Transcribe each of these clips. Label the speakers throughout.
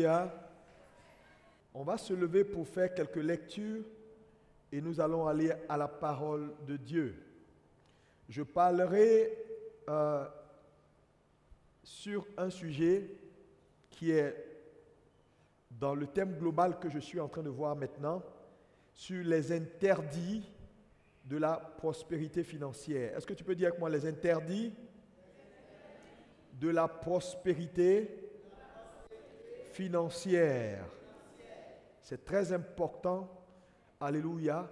Speaker 1: Alléluia. On va se lever pour faire quelques lectures et nous allons aller à la parole de Dieu. Je parlerai sur un sujet qui est dans le thème global que je suis en train de voir maintenant, sur les interdits de la prospérité financière. Est-ce que tu peux dire avec moi les interdits de la prospérité financière? C'est très important, alléluia,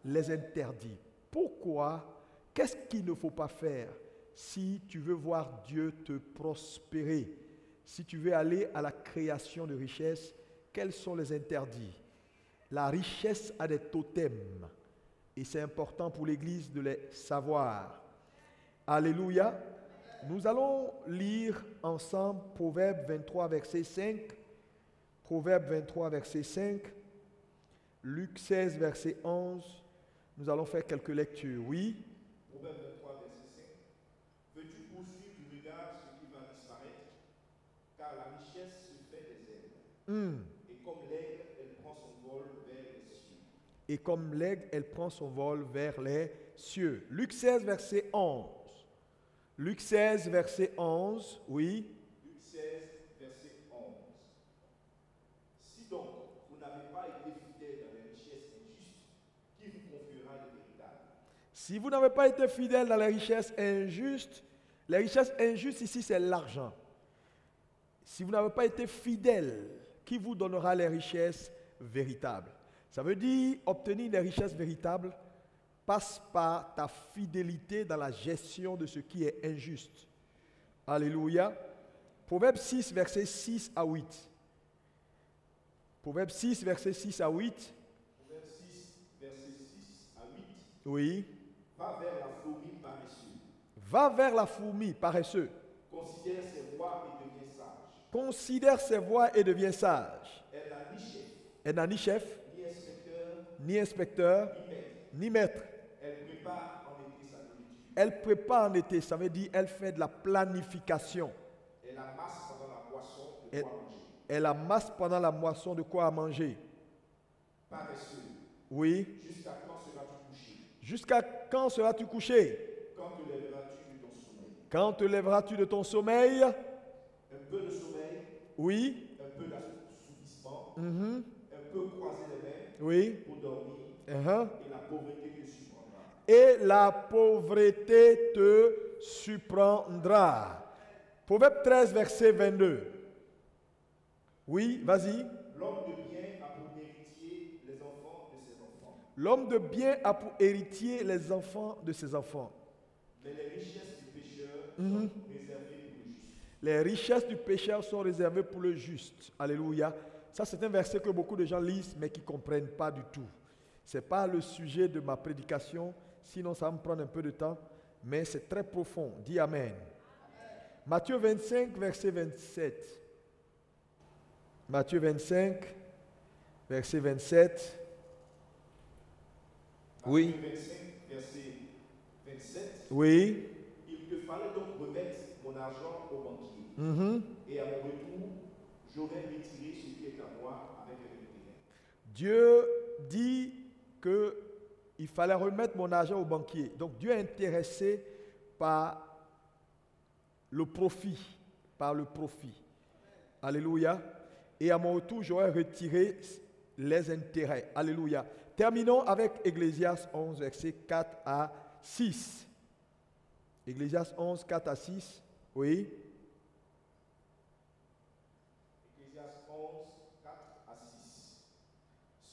Speaker 1: les interdits. Pourquoi? Qu'est-ce qu'il ne faut pas faire si tu veux voir Dieu te prospérer? Si tu veux aller à la création de richesses, quels sont les interdits? La richesse a des totems et c'est important pour l'Église de les savoir. Alléluia. Nous allons lire ensemble Proverbe 23, verset 5, Proverbe 23, verset 5, Luc 16, verset 11. Nous allons faire quelques lectures. Oui.
Speaker 2: Proverbe 23, verset 5. Veux-tu poursuivre du regard ce qui va disparaître? Car la richesse se fait des ailes. Et comme l'aigle, elle prend son vol vers les cieux.
Speaker 1: Et comme l'aigle, elle prend son vol vers les cieux. Luc 16, verset 11. Luc 16, verset 11, oui.
Speaker 2: Luc 16, verset 11. Si donc vous n'avez pas été fidèle dans les richesses injustes, qui vous confiera le véritable?
Speaker 1: Si vous n'avez pas été fidèle dans les richesses injustes ici c'est l'argent. Si vous n'avez pas été fidèle, qui vous donnera les richesses véritables? Ça veut dire obtenir des richesses véritables passe par ta fidélité dans la gestion de ce qui est injuste. Alléluia. Proverbe 6, verset 6 à 8. Proverbe 6, verset 6 à 8.
Speaker 2: Proverbe 6, verset 6 à 8.
Speaker 1: Oui.
Speaker 2: Va vers la fourmi paresseux.
Speaker 1: Va vers la fourmi paresseux.
Speaker 2: Considère ses voies et deviens sage.
Speaker 1: Considère ses voies et deviens sage.
Speaker 2: Elle n'a ni chef.
Speaker 1: Elle n'a ni chef,
Speaker 2: Ni inspecteur.
Speaker 1: ni inspecteur,
Speaker 2: Ni maître.
Speaker 1: ni maître.
Speaker 2: Elle prépare en été sa nourriture.
Speaker 1: Elle prépare en été, ça veut dire elle fait de la planification.
Speaker 2: Elle amasse pendant la moisson de quoi manger.
Speaker 1: Elle amasse pendant la moisson de quoi manger.
Speaker 2: Paresseux.
Speaker 1: Oui.
Speaker 2: Jusqu'à quand seras-tu couché?
Speaker 1: Jusqu'à quand seras-tu couché?
Speaker 2: Quand te lèveras-tu de ton sommeil?
Speaker 1: Quand te lèveras-tu de ton sommeil?
Speaker 2: Un peu de sommeil.
Speaker 1: Oui.
Speaker 2: Un peu d'assoupissement.
Speaker 1: Mhm.
Speaker 2: Un peu croiser les mains.
Speaker 1: Oui.
Speaker 2: Pour dormir.
Speaker 1: Uh-huh.
Speaker 2: Et la pauvreté te surprendra.
Speaker 1: Et la pauvreté te surprendra. Proverbe 13, verset 22. Oui, vas-y.
Speaker 2: L'homme de bien a pour héritier les enfants de ses enfants.
Speaker 1: L'homme de bien a pour héritier les enfants de ses enfants.
Speaker 2: Mais les richesses du pécheur sont réservées pour le juste.
Speaker 1: Les richesses du pécheur sont réservées pour le juste. Alléluia. Ça, c'est un verset que beaucoup de gens lisent, mais qui ne comprennent pas du tout. Ce n'est pas le sujet de ma prédication, sinon ça va me prendre un peu de temps, mais c'est très profond. Dis Amen. Amen. Matthieu 25, verset 27. Matthieu 25, verset 27. Oui.
Speaker 2: Matthieu 25, verset 27.
Speaker 1: Oui.
Speaker 2: Il te fallait donc remettre mon argent au banquier. Et à mon retour, j'aurais retiré ce qui est à moi avec un intérêt.
Speaker 1: Dieu dit qu'il fallait remettre mon argent au banquier. Donc Dieu est intéressé par le profit. Par le profit. Alléluia. Et à mon retour, j'aurais retiré les intérêts. Alléluia. Terminons avec Ecclésiaste 11, versets 4 à 6. Ecclésiaste 11, 4 à 6. Oui.
Speaker 2: Ecclésiaste 11, 4 à 6.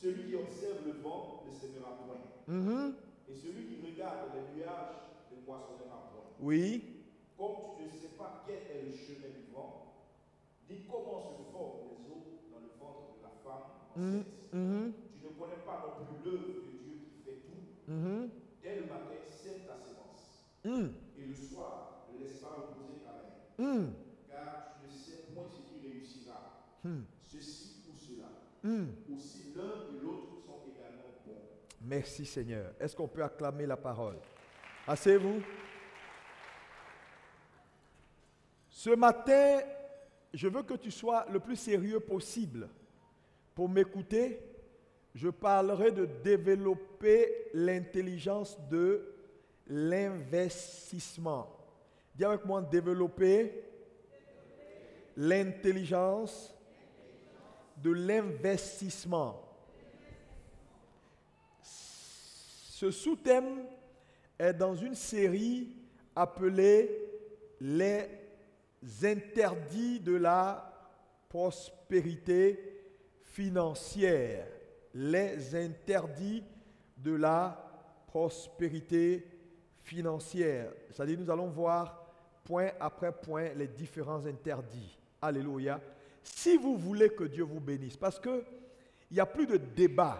Speaker 2: Celui qui observe le vent ne sèmera point. Et celui qui regarde les nuages ne moissonnera point.
Speaker 1: Oui.
Speaker 2: Comme tu ne sais pas quel est le chemin du vent, dis comment se forment les eaux dans le ventre de la femme enceinte. Tu ne connais pas non plus l'œuvre de Dieu qui fait tout. Dès le matin, sème ta sémence. Et le soir, ne laisse pas reposer ta main. Car tu ne sais point ce qui réussira. Ceci ou cela. Aussi l'un et l'autre sont également bons.
Speaker 1: Merci Seigneur. Est-ce qu'on peut acclamer la parole? Asseyez-vous. Ce matin, je veux que tu sois le plus sérieux possible. Pour m'écouter, je parlerai de développer l'intelligence de l'investissement. Dis avec moi, développer l'intelligence de l'investissement. Ce sous-thème est dans une série appelée les interdits de la prospérité financière. Les interdits de la prospérité financière. C'est-à-dire, nous allons voir point après point les différents interdits. Alléluia. Si vous voulez que Dieu vous bénisse, parce qu'il n'y a plus de débat,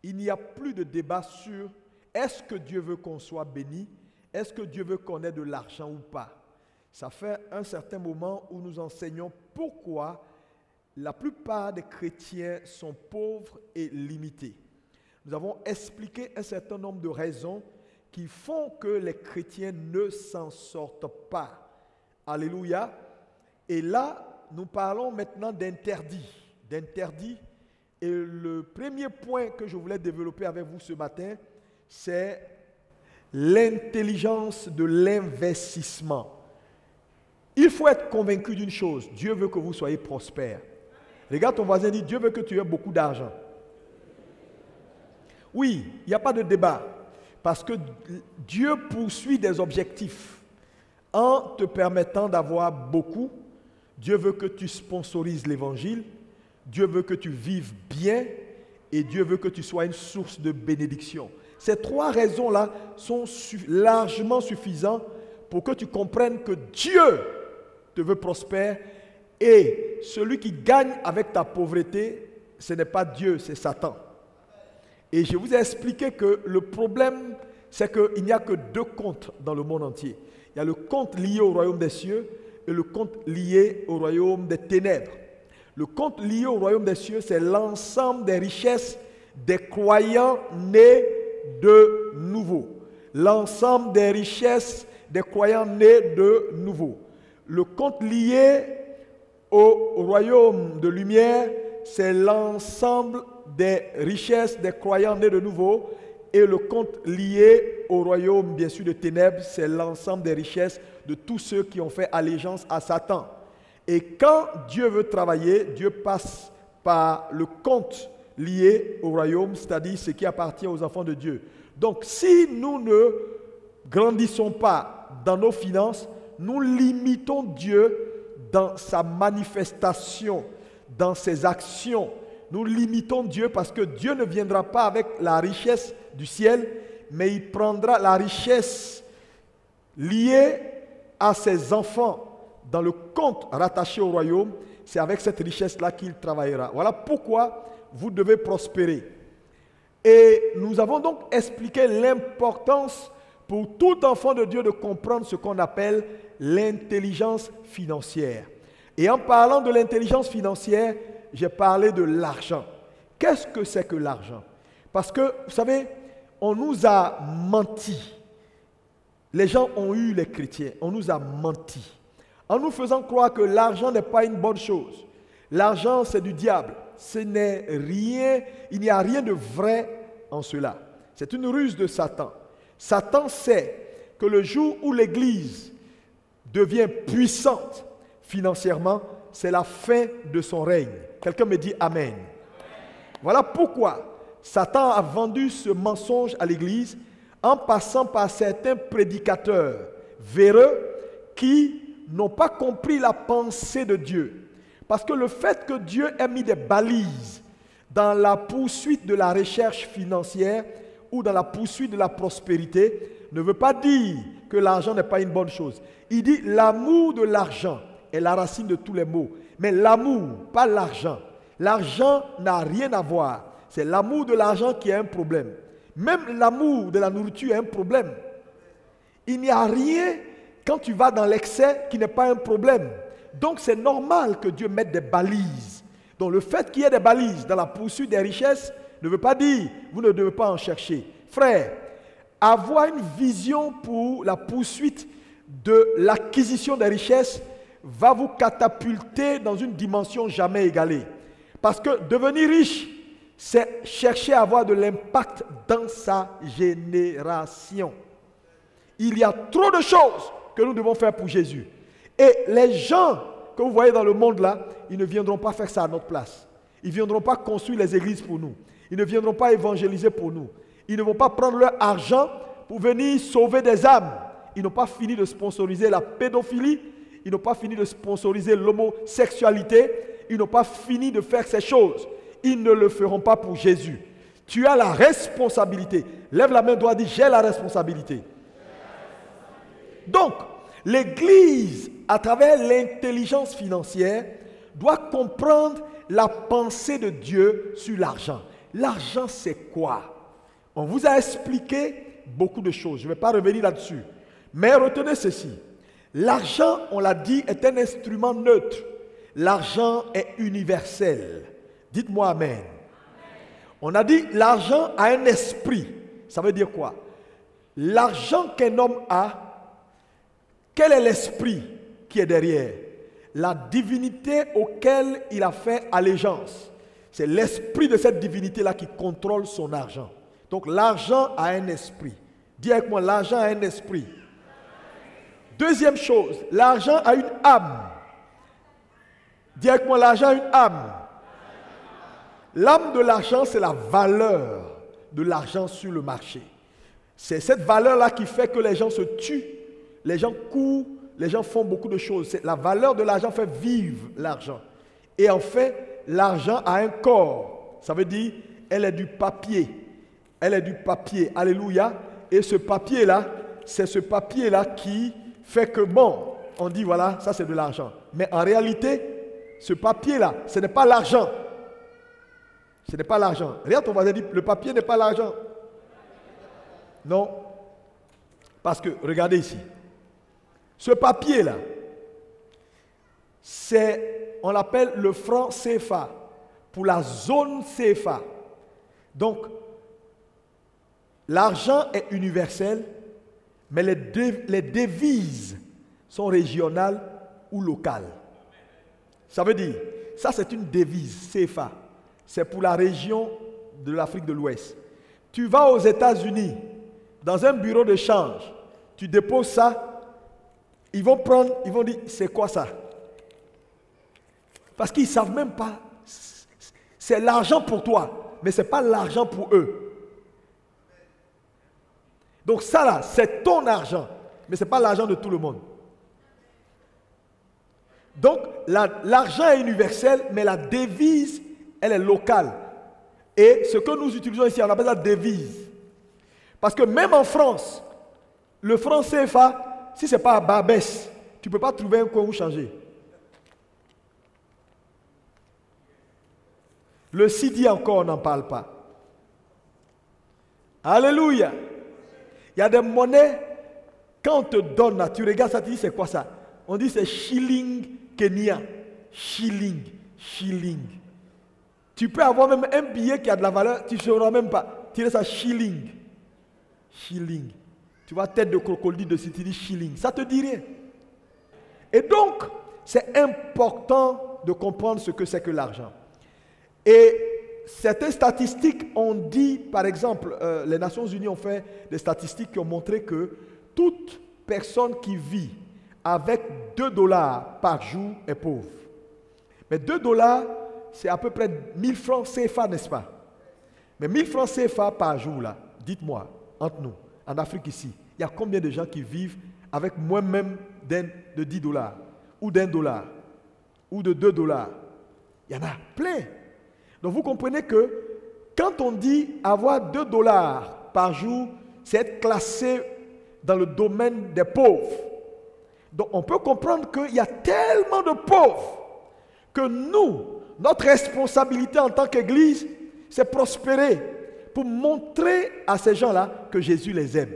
Speaker 1: il n'y a plus de débat sur est-ce que Dieu veut qu'on soit béni, est-ce que Dieu veut qu'on ait de l'argent ou pas. Ça fait un certain moment où nous enseignons pourquoi la plupart des chrétiens sont pauvres et limités. Nous avons expliqué un certain nombre de raisons qui font que les chrétiens ne s'en sortent pas. Alléluia. Et là, nous parlons maintenant d'interdits. D'interdits. Et le premier point que je voulais développer avec vous ce matin, c'est l'intelligence de l'investissement. Il faut être convaincu d'une chose. Dieu veut que vous soyez prospères. Regarde ton voisin, dit, Dieu veut que tu aies beaucoup d'argent. Oui, il n'y a pas de débat. Parce que Dieu poursuit des objectifs. En te permettant d'avoir beaucoup, Dieu veut que tu sponsorises l'évangile, Dieu veut que tu vives bien et Dieu veut que tu sois une source de bénédiction. Ces trois raisons-là sont largement suffisantes pour que tu comprennes que Dieu te veut prospère et celui qui gagne avec ta pauvreté, ce n'est pas Dieu, c'est Satan. Et je vous ai expliqué que le problème, c'est qu'il n'y a que deux comptes dans le monde entier. Il y a le compte lié au royaume des cieux et le compte lié au royaume des ténèbres. Le compte lié au royaume des cieux, c'est l'ensemble des richesses des croyants nés de nouveau. L'ensemble des richesses des croyants nés de nouveau. Le compte lié au royaume de lumière, c'est l'ensemble des richesses des croyants nés de nouveau. Et le compte lié au royaume, bien sûr, de ténèbres, c'est l'ensemble des richesses de tous ceux qui ont fait allégeance à Satan. Et quand Dieu veut travailler, Dieu passe par le compte lié au royaume, c'est-à-dire ce qui appartient aux enfants de Dieu. Donc, si nous ne grandissons pas dans nos finances, nous limitons Dieu dans sa manifestation, dans ses actions. Nous limitons Dieu parce que Dieu ne viendra pas avec la richesse du ciel, mais il prendra la richesse liée à ses enfants dans le compte rattaché au royaume. C'est avec cette richesse-là qu'il travaillera. Voilà pourquoi vous devez prospérer. Et nous avons donc expliqué l'importance pour tout enfant de Dieu de comprendre ce qu'on appelle l'intelligence financière. Et en parlant de l'intelligence financière, j'ai parlé de l'argent. Qu'est-ce que c'est que l'argent? Parce que, vous savez, on nous a menti. Les gens ont eu les chrétiens, on nous a menti. En nous faisant croire que l'argent n'est pas une bonne chose. L'argent, c'est du diable. Ce n'est rien, il n'y a rien de vrai en cela. C'est une ruse de Satan. Satan sait que le jour où l'Église devient puissante financièrement, c'est la fin de son règne. Quelqu'un me dit Amen. Voilà pourquoi Satan a vendu ce mensonge à l'Église en passant par certains prédicateurs véreux qui n'ont pas compris la pensée de Dieu. Parce que le fait que Dieu ait mis des balises dans la poursuite de la recherche financière ou dans la poursuite de la prospérité ne veut pas dire que l'argent n'est pas une bonne chose. Il dit l'amour de l'argent est la racine de tous les maux. Mais l'amour, pas l'argent. L'argent n'a rien à voir. C'est l'amour de l'argent qui a un problème. Même l'amour de la nourriture a un problème. Il n'y a rien quand tu vas dans l'excès qui n'est pas un problème. Donc c'est normal que Dieu mette des balises. Donc le fait qu'il y ait des balises dans la poursuite des richesses ne veut pas dire que vous ne devez pas en chercher. Frère, avoir une vision pour la poursuite de l'acquisition des richesses va vous catapulter dans une dimension jamais égalée. Parce que devenir riche, c'est chercher à avoir de l'impact dans sa génération. Il y a trop de choses que nous devons faire pour Jésus. Et les gens que vous voyez dans le monde là, ils ne viendront pas faire ça à notre place. Ils ne viendront pas construire les églises pour nous. Ils ne viendront pas évangéliser pour nous. Ils ne vont pas prendre leur argent pour venir sauver des âmes. Ils n'ont pas fini de sponsoriser la pédophilie. Ils n'ont pas fini de sponsoriser l'homosexualité. Ils n'ont pas fini de faire ces choses. Ils ne le feront pas pour Jésus. Tu as la responsabilité. Lève la main droite, dis j'ai la responsabilité. Donc, l'Église, à travers l'intelligence financière, doit comprendre la pensée de Dieu sur l'argent. L'argent, c'est quoi? On vous a expliqué beaucoup de choses. Je ne vais pas revenir là-dessus. Mais retenez ceci. L'argent, on l'a dit, est un instrument neutre. L'argent est universel. Dites-moi amen. On a dit l'argent a un esprit. Ça veut dire quoi? L'argent qu'un homme a, quel est l'esprit qui est derrière? La divinité auquel il a fait allégeance. C'est l'esprit de cette divinité-là qui contrôle son argent. Donc l'argent a un esprit. Dis avec moi, l'argent a un esprit. Deuxième chose, l'argent a une âme. Dis avec moi, l'argent a une âme. L'âme de l'argent, c'est la valeur de l'argent sur le marché. C'est cette valeur-là qui fait que les gens se tuent, les gens courent, les gens font beaucoup de choses. La valeur de l'argent fait vivre l'argent. Et en fait, l'argent a un corps. Ça veut dire, elle est du papier. Elle est du papier. Alléluia. Et ce papier-là, c'est ce papier-là qui fait que, bon, on dit, voilà, ça c'est de l'argent. Mais en réalité, ce papier-là, ce n'est pas l'argent. Ce n'est pas l'argent. Regarde ton voisin, dit, le papier n'est pas l'argent. Non. Parce que, regardez ici. Ce papier-là, on l'appelle le franc CFA, pour la zone CFA. Donc, l'argent est universel, mais les devises sont régionales ou locales. Ça veut dire, ça c'est une devise CFA. C'est pour la région de l'Afrique de l'Ouest. Tu vas aux États-Unis, dans un bureau de change, tu déposes ça, ils vont dire, c'est quoi ça? Parce qu'ils ne savent même pas. C'est l'argent pour toi, mais ce n'est pas l'argent pour eux. Donc ça là, c'est ton argent, mais ce n'est pas l'argent de tout le monde. Donc l'argent est universel, mais la devise, elle est locale. Et ce que nous utilisons ici, on appelle ça devise. Parce que même en France, le franc CFA, si ce n'est pas à Barbès, tu ne peux pas trouver un coin où changer. Le CD encore, on n'en parle pas. Alléluia. Il y a des monnaies, quand on te donne là, tu regardes ça, tu dis c'est quoi ça? On dit c'est shilling kenyan. Shilling. Tu peux avoir même un billet qui a de la valeur, tu ne sauras même pas. Tu dis ça shilling. Tu vois tête de crocodile dessus, tu dis shilling. Ça te dit rien. Et donc, c'est important de comprendre ce que c'est que l'argent. Et certaines statistiques ont dit, par exemple, les Nations Unies ont fait des statistiques qui ont montré que toute personne qui vit avec $2 par jour est pauvre. Mais $2, c'est à peu près 1000 francs CFA, n'est-ce pas? Mais 1000 francs CFA par jour, là, dites-moi, entre nous, en Afrique ici, il y a combien de gens qui vivent avec moins même de $10 ou $1 ou de $2? Il y en a plein. Donc vous comprenez que quand on dit avoir $2 par jour, c'est être classé dans le domaine des pauvres. Donc on peut comprendre qu'il y a tellement de pauvres que nous, notre responsabilité en tant qu'Église, c'est prospérer pour montrer à ces gens-là que Jésus les aime.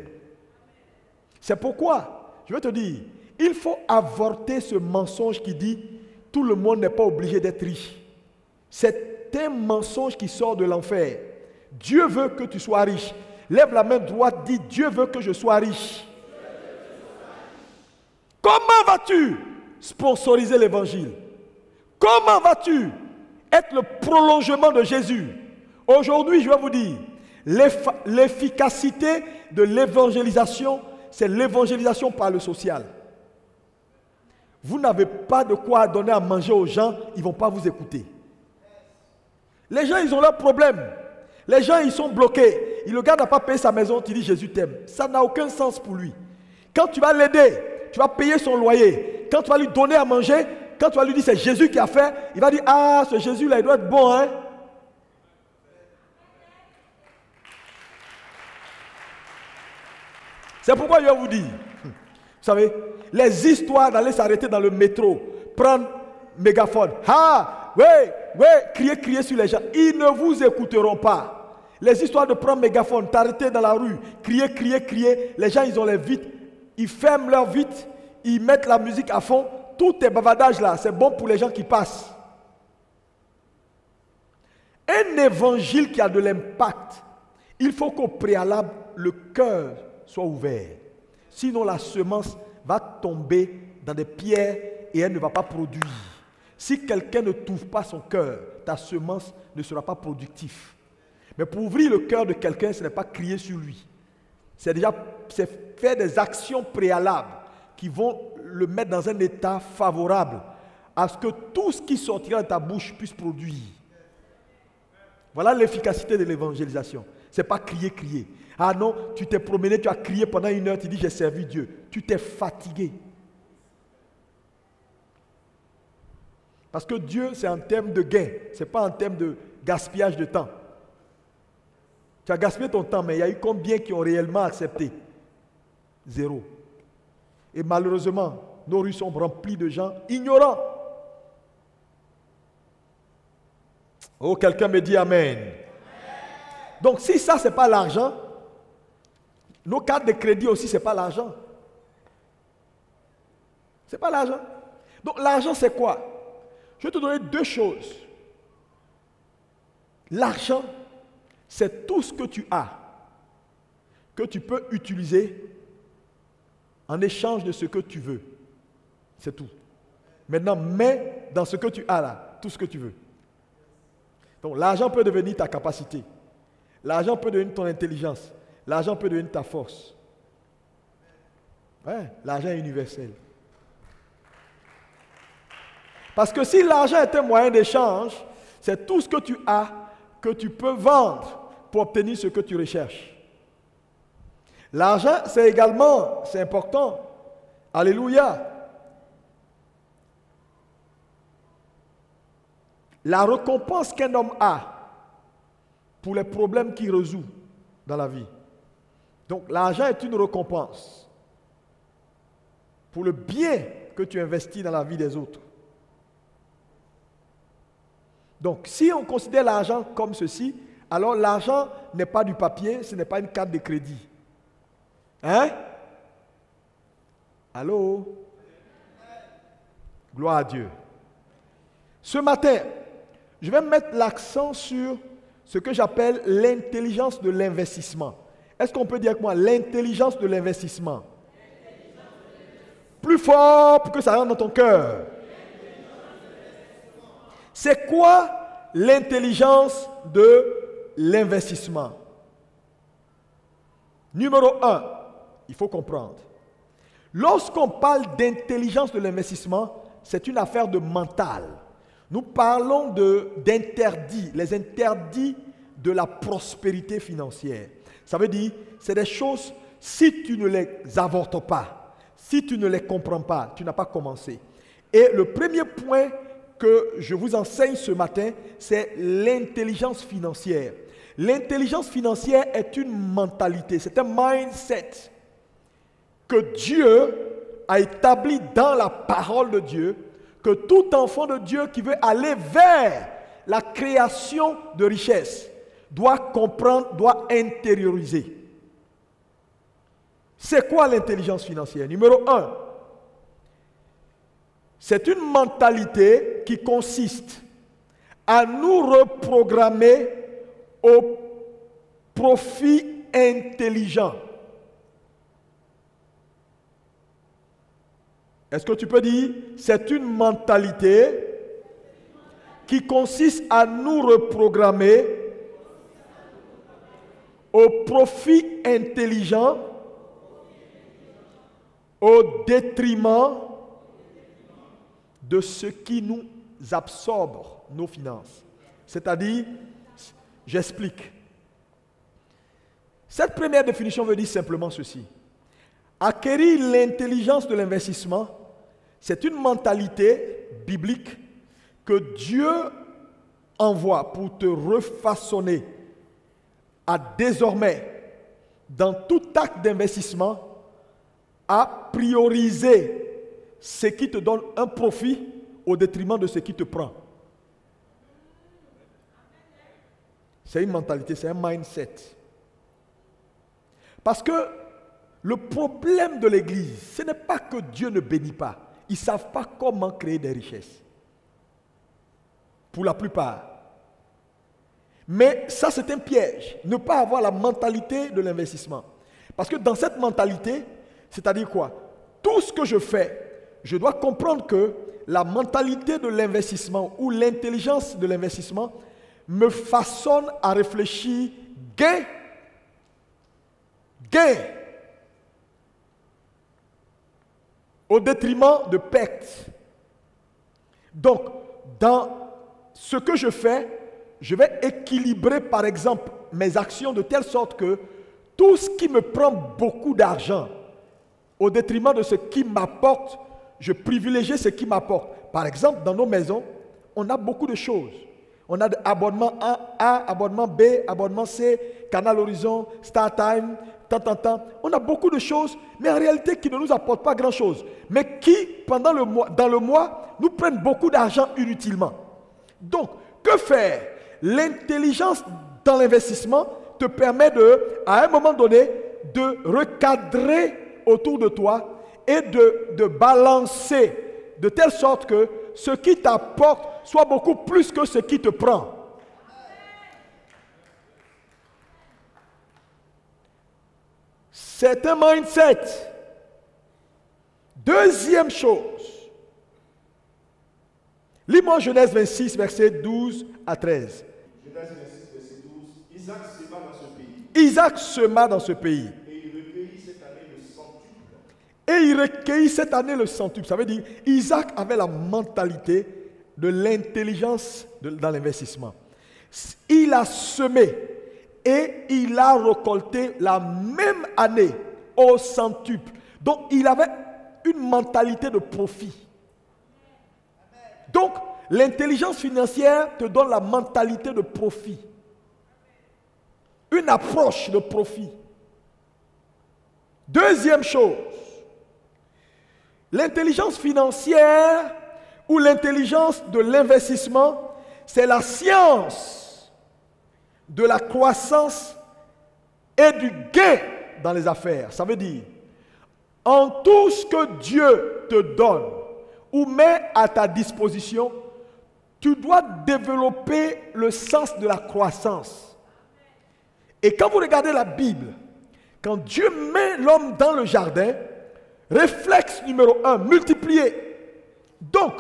Speaker 1: C'est pourquoi, je veux te dire, il faut avorter ce mensonge qui dit tout le monde n'est pas obligé d'être riche. C'est un mensonge qui sort de l'enfer. Dieu veut que tu sois riche. Lève la main droite, dis Dieu veut que je sois riche. Comment vas-tu? sponsoriser l'évangile? Comment vas-tu être le prolongement de Jésus? Aujourd'hui, je vais vous dire, l'efficacité de l'évangélisation, c'est l'évangélisation par le social. Vous n'avez pas de quoi donner à manger aux gens, ils ne vont pas vous écouter. Les gens, ils ont leurs problèmes. Les gens, ils sont bloqués. Le gars n'a pas payé sa maison, tu dis Jésus t'aime. Ça n'a aucun sens pour lui. Quand tu vas l'aider, tu vas payer son loyer. Quand tu vas lui donner à manger, quand tu vas lui dire c'est Jésus qui a fait, il va dire ah, ce Jésus-là, il doit être bon, hein. C'est pourquoi je vais vous dire, vous savez, les histoires d'aller s'arrêter dans le métro, prendre mégaphone, ah, crier sur les gens, ils ne vous écouteront pas. Les histoires de prendre mégaphone, t'arrêter dans la rue, crier, les gens ils ont les vitres, ils ferment leurs vitres, ils mettent la musique à fond, tout est bavardage là, c'est bon pour les gens qui passent. Un évangile qui a de l'impact, il faut qu'au préalable, le cœur soit ouvert. Sinon la semence va tomber dans des pierres et elle ne va pas produire. Si quelqu'un ne t'ouvre pas son cœur, ta semence ne sera pas productive. Mais pour ouvrir le cœur de quelqu'un, ce n'est pas crier sur lui. C'est faire des actions préalables qui vont le mettre dans un état favorable à ce que tout ce qui sortira de ta bouche puisse produire. Voilà l'efficacité de l'évangélisation. Ce n'est pas crier. Ah non, tu t'es promené, tu as crié pendant 1 heure, tu dis j'ai servi Dieu. Tu t'es fatigué. Parce que Dieu, c'est en termes de gain. Ce n'est pas en termes de gaspillage de temps. Tu as gaspillé ton temps, mais il y a eu combien qui ont réellement accepté? 0. Et malheureusement, nos rues sont remplies de gens ignorants. Oh, quelqu'un me dit Amen. Donc si ça, ce n'est pas l'argent, nos cartes de crédit aussi, ce n'est pas l'argent. Ce n'est pas l'argent. Donc l'argent, c'est quoi? Je vais te donner 2 choses. L'argent, c'est tout ce que tu as, que tu peux utiliser en échange de ce que tu veux. C'est tout. Maintenant, mets dans ce que tu as là, tout ce que tu veux. Donc l'argent peut devenir ta capacité. L'argent peut devenir ton intelligence. L'argent peut devenir ta force. Ouais, l'argent est universel. Parce que si l'argent est un moyen d'échange, c'est tout ce que tu as que tu peux vendre pour obtenir ce que tu recherches. L'argent, c'est également, c'est important. Alléluia. La récompense qu'un homme a pour les problèmes qu'il résout dans la vie. Donc l'argent est une récompense pour le bien que tu investis dans la vie des autres. Donc si on considère l'argent comme ceci, alors l'argent n'est pas du papier, ce n'est pas une carte de crédit. Hein? Allô? Gloire à Dieu. Ce matin, je vais mettre l'accent sur ce que j'appelle l'intelligence de l'investissement. Est-ce qu'on peut dire avec moi l'intelligence de l'investissement? Plus fort pour que ça rentre dans ton cœur. C'est quoi l'intelligence de l'investissement? Numéro 1, il faut comprendre. Lorsqu'on parle d'intelligence de l'investissement, c'est une affaire de mental. Nous parlons d'interdits, les interdits de la prospérité financière. Ça veut dire, c'est des choses, si tu ne les avortes pas, si tu ne les comprends pas, tu n'as pas commencé. Et le premier point que je vous enseigne ce matin, c'est l'intelligence financière. L'intelligence financière est une mentalité, c'est un mindset que Dieu a établi dans la parole de Dieu, que tout enfant de Dieu qui veut aller vers la création de richesse doit comprendre, doit intérioriser. C'est quoi l'intelligence financière? Numéro 1, c'est une mentalité qui consiste à nous reprogrammer au profit intelligent. Est-ce que tu peux dire, c'est une mentalité qui consiste à nous reprogrammer au profit intelligent, au détriment de ce qui nous absorbe nos finances. C'est-à-dire, j'explique. Cette première définition veut dire simplement ceci. Acquérir l'intelligence de l'investissement, c'est une mentalité biblique que Dieu envoie pour te refaçonner à désormais, dans tout acte d'investissement, à prioriser ce qui te donne un profit au détriment de ce qui te prend. C'est une mentalité, c'est un mindset. Parce que le problème de l'Église, ce n'est pas que Dieu ne bénit pas. Ils ne savent pas comment créer des richesses. Pour la plupart. Mais ça, c'est un piège. Ne pas avoir la mentalité de l'investissement. Parce que dans cette mentalité, c'est-à-dire quoi? Tout ce que je fais, je dois comprendre que la mentalité de l'investissement ou l'intelligence de l'investissement me façonne à réfléchir gain, au détriment de perte. Donc, dans ce que je fais, je vais équilibrer par exemple mes actions de telle sorte que tout ce qui me prend beaucoup d'argent au détriment de ce qui m'apporte, je privilégie ce qui m'apporte. Par exemple, dans nos maisons, on a beaucoup de choses. On a abonnement A, abonnement B, abonnement C, Canal Horizon, StarTime, tant. On a beaucoup de choses, mais en réalité qui ne nous apportent pas grand-chose. Mais qui, dans le mois, nous prennent beaucoup d'argent inutilement. Donc, que faire? L'intelligence dans l'investissement te permet à un moment donné, de recadrer autour de toi et de balancer de telle sorte que ce qui t'apporte soit beaucoup plus que ce qui te prend. C'est un mindset. Deuxième chose. Lis-moi Genèse 26, versets 12 à 13.
Speaker 2: Genèse 26, verset 12. Isaac sema dans ce pays.
Speaker 1: Isaac sema dans ce pays.
Speaker 2: Et il recueillit cette année le centuple.
Speaker 1: Et il recueillit cette année le centuple. Ça veut dire Isaac avait la mentalité de l'intelligence dans l'investissement. Il a semé et il a récolté la même année au centuple. Donc il avait une mentalité de profit. Donc l'intelligence financière te donne la mentalité de profit. Une approche de profit. Deuxième chose. L'intelligence financière ou l'intelligence de l'investissement, c'est la science de la croissance et du gain dans les affaires. Ça veut dire, en tout ce que Dieu te donne ou met à ta disposition, tu dois développer le sens de la croissance. Et quand vous regardez la Bible, quand Dieu met l'homme dans le jardin, réflexe numéro 1, multiplier. Donc,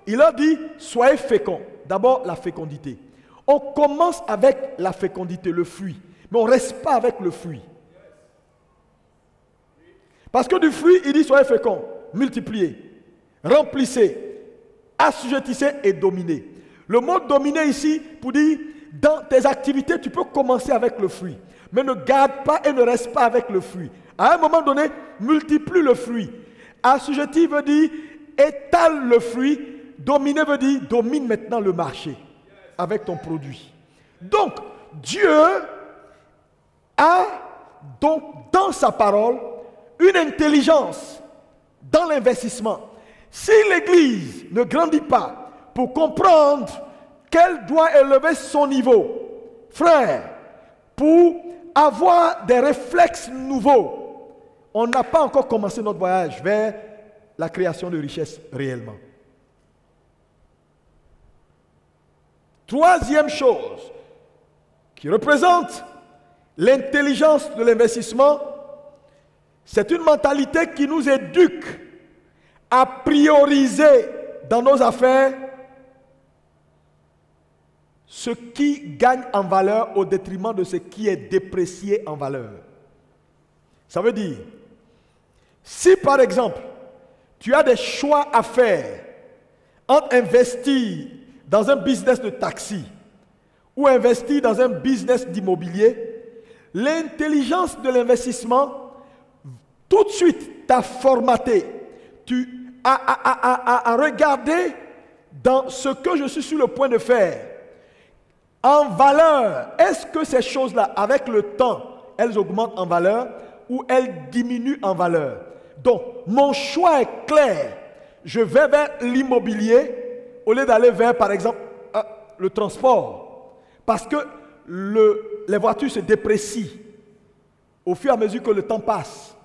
Speaker 1: il a dit, soyez féconds. D'abord, la fécondité. On commence avec la fécondité, le fruit. Mais on ne reste pas avec le fruit. Parce que du fruit, il dit, soyez féconds, multipliez, remplissez, assujettissez et dominez. Le mot dominer ici, pour dire, dans tes activités, tu peux commencer avec le fruit. Mais ne garde pas et ne reste pas avec le fruit. À un moment donné, multiplie le fruit. Assujetti veut dire étale le fruit. Dominer veut dire domine maintenant le marché avec ton produit. Donc, Dieu a donc dans sa parole une intelligence dans l'investissement. Si l'Église ne grandit pas pour comprendre qu'elle doit élever son niveau, frère, pour avoir des réflexes nouveaux, on n'a pas encore commencé notre voyage vers la création de richesses réellement. Troisième chose qui représente l'intelligence de l'investissement, c'est une mentalité qui nous éduque à prioriser dans nos affaires ce qui gagne en valeur au détriment de ce qui est déprécié en valeur. Ça veut dire, si par exemple, tu as des choix à faire entre investir dans un business de taxi ou investir dans un business d'immobilier, l'intelligence de l'investissement, tout de suite, t'a formaté. Tu as regardé dans ce que je suis sur le point de faire. En valeur, est-ce que ces choses-là, avec le temps, elles augmentent en valeur ou elles diminuent en valeur? Donc, mon choix est clair. Je vais vers l'immobilier au lieu d'aller vers, par exemple, le transport. Parce que les voitures se déprécient au fur et à mesure que le temps passe.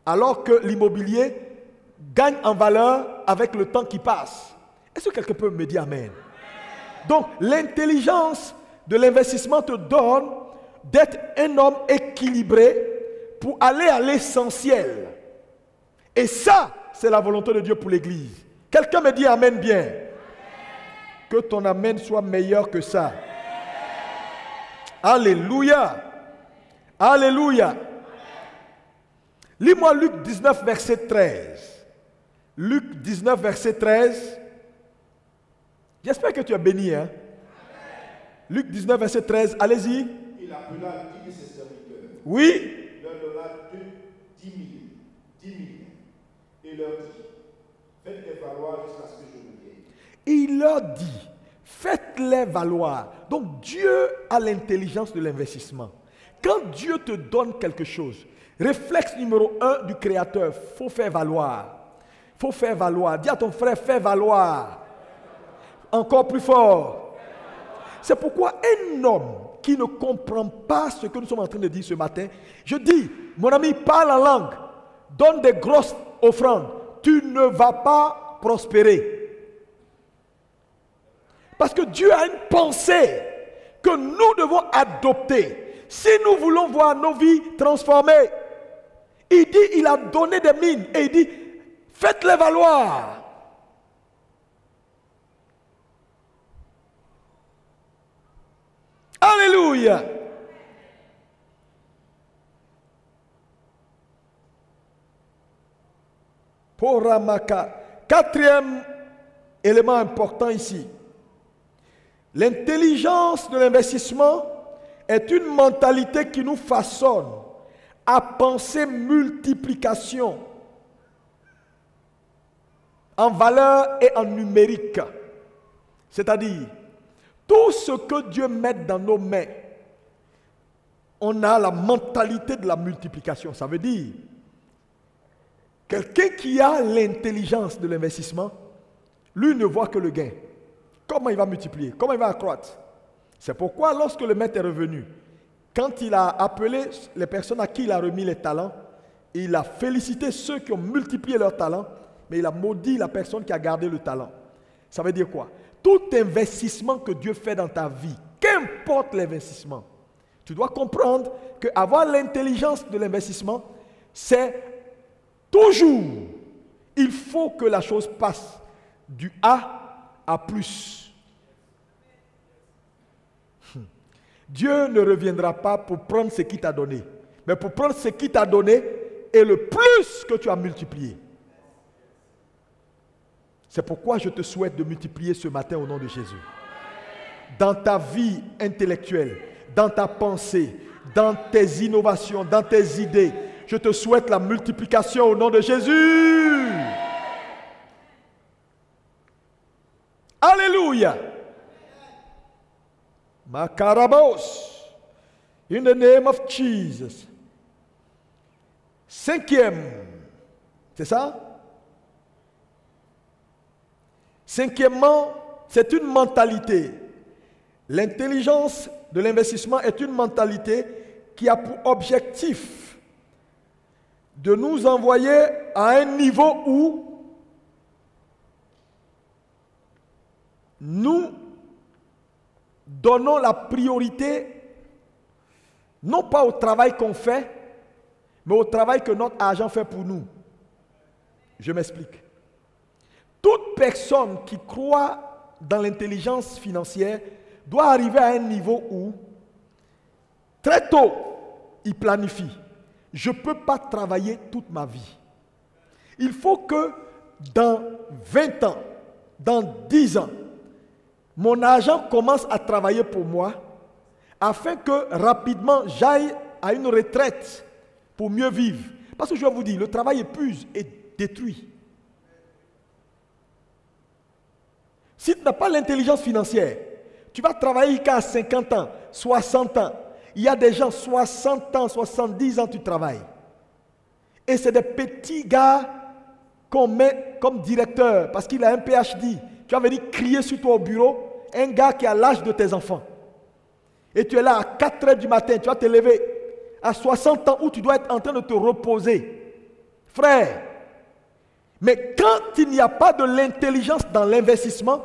Speaker 1: Alors que l'immobilier gagne en valeur avec le temps qui passe. Est-ce que quelqu'un peut me dire amen? Donc, l'intelligence de l'investissement te donne d'être un homme équilibré pour aller à l'essentiel. Et ça, c'est la volonté de Dieu pour l'Église. Quelqu'un me dit amen bien. Que ton amen soit meilleur que ça. Alléluia. Alléluia. Lis-moi Luc 19, verset 13. Luc 19, verset 13. J'espère que tu es béni. Hein? Luc 19, verset 13. Allez-y.
Speaker 2: Il appela 10 de ses serviteurs.
Speaker 1: Oui.
Speaker 2: Il leur donna 10 000. Et leur dit, faites-les valoir jusqu'à ce que je revienne.
Speaker 1: Il leur dit, faites-les valoir. Donc Dieu a l'intelligence de l'investissement. Quand Dieu te donne quelque chose, réflexe numéro 1 du Créateur, il faut faire valoir. Il faut faire valoir. Dis à ton frère, fais valoir. Encore plus fort. C'est pourquoi un homme qui ne comprend pas ce que nous sommes en train de dire ce matin, je dis, mon ami, parle en langue, donne des grosses offrandes, tu ne vas pas prospérer. Parce que Dieu a une pensée que nous devons adopter. Si nous voulons voir nos vies transformées, il dit, il a donné des mines et il dit, faites-les valoir. Alléluia. Pour Ramaka. Quatrième élément important ici. L'intelligence de l'investissement est une mentalité qui nous façonne à penser multiplication en valeur et en numérique. C'est-à-dire, tout ce que Dieu met dans nos mains, on a la mentalité de la multiplication. Ça veut dire, quelqu'un qui a l'intelligence de l'investissement, lui ne voit que le gain. Comment il va multiplier? Comment il va accroître? C'est pourquoi lorsque le maître est revenu, quand il a appelé les personnes à qui il a remis les talents, il a félicité ceux qui ont multiplié leurs talents, mais il a maudit la personne qui a gardé le talent. Ça veut dire quoi? Tout investissement que Dieu fait dans ta vie, qu'importe l'investissement, tu dois comprendre qu'avoir l'intelligence de l'investissement, c'est toujours, il faut que la chose passe du A à plus. Dieu ne reviendra pas pour prendre ce qu'il t'a donné, mais pour prendre ce qu'il t'a donné et le plus que tu as multiplié. C'est pourquoi je te souhaite de multiplier ce matin au nom de Jésus. Dans ta vie intellectuelle, dans ta pensée, dans tes innovations, dans tes idées, je te souhaite la multiplication au nom de Jésus. Alléluia. Makarabos. In the name of Jesus. Cinquième. C'est ça? Cinquièmement, c'est une mentalité. L'intelligence de l'investissement est une mentalité qui a pour objectif de nous envoyer à un niveau où nous donnons la priorité non pas au travail qu'on fait, mais au travail que notre argent fait pour nous. Je m'explique. Toute personne qui croit dans l'intelligence financière doit arriver à un niveau où, très tôt, il planifie. Je ne peux pas travailler toute ma vie. Il faut que dans 20 ans, dans 10 ans, mon argent commence à travailler pour moi afin que rapidement j'aille à une retraite pour mieux vivre. Parce que je vais vous dire, le travail épuise et détruit. Si tu n'as pas l'intelligence financière, tu vas travailler jusqu'à 50 ans, 60 ans. Il y a des gens, 60 ans, 70 ans, tu travailles. Et c'est des petits gars qu'on met comme directeur parce qu'il a un PhD. Tu vas venir crier sur toi au bureau, un gars qui a l'âge de tes enfants. Et tu es là à 4 heures du matin, tu vas te lever à 60 ans où tu dois être en train de te reposer. Frère, mais quand il n'y a pas de l'intelligence dans l'investissement,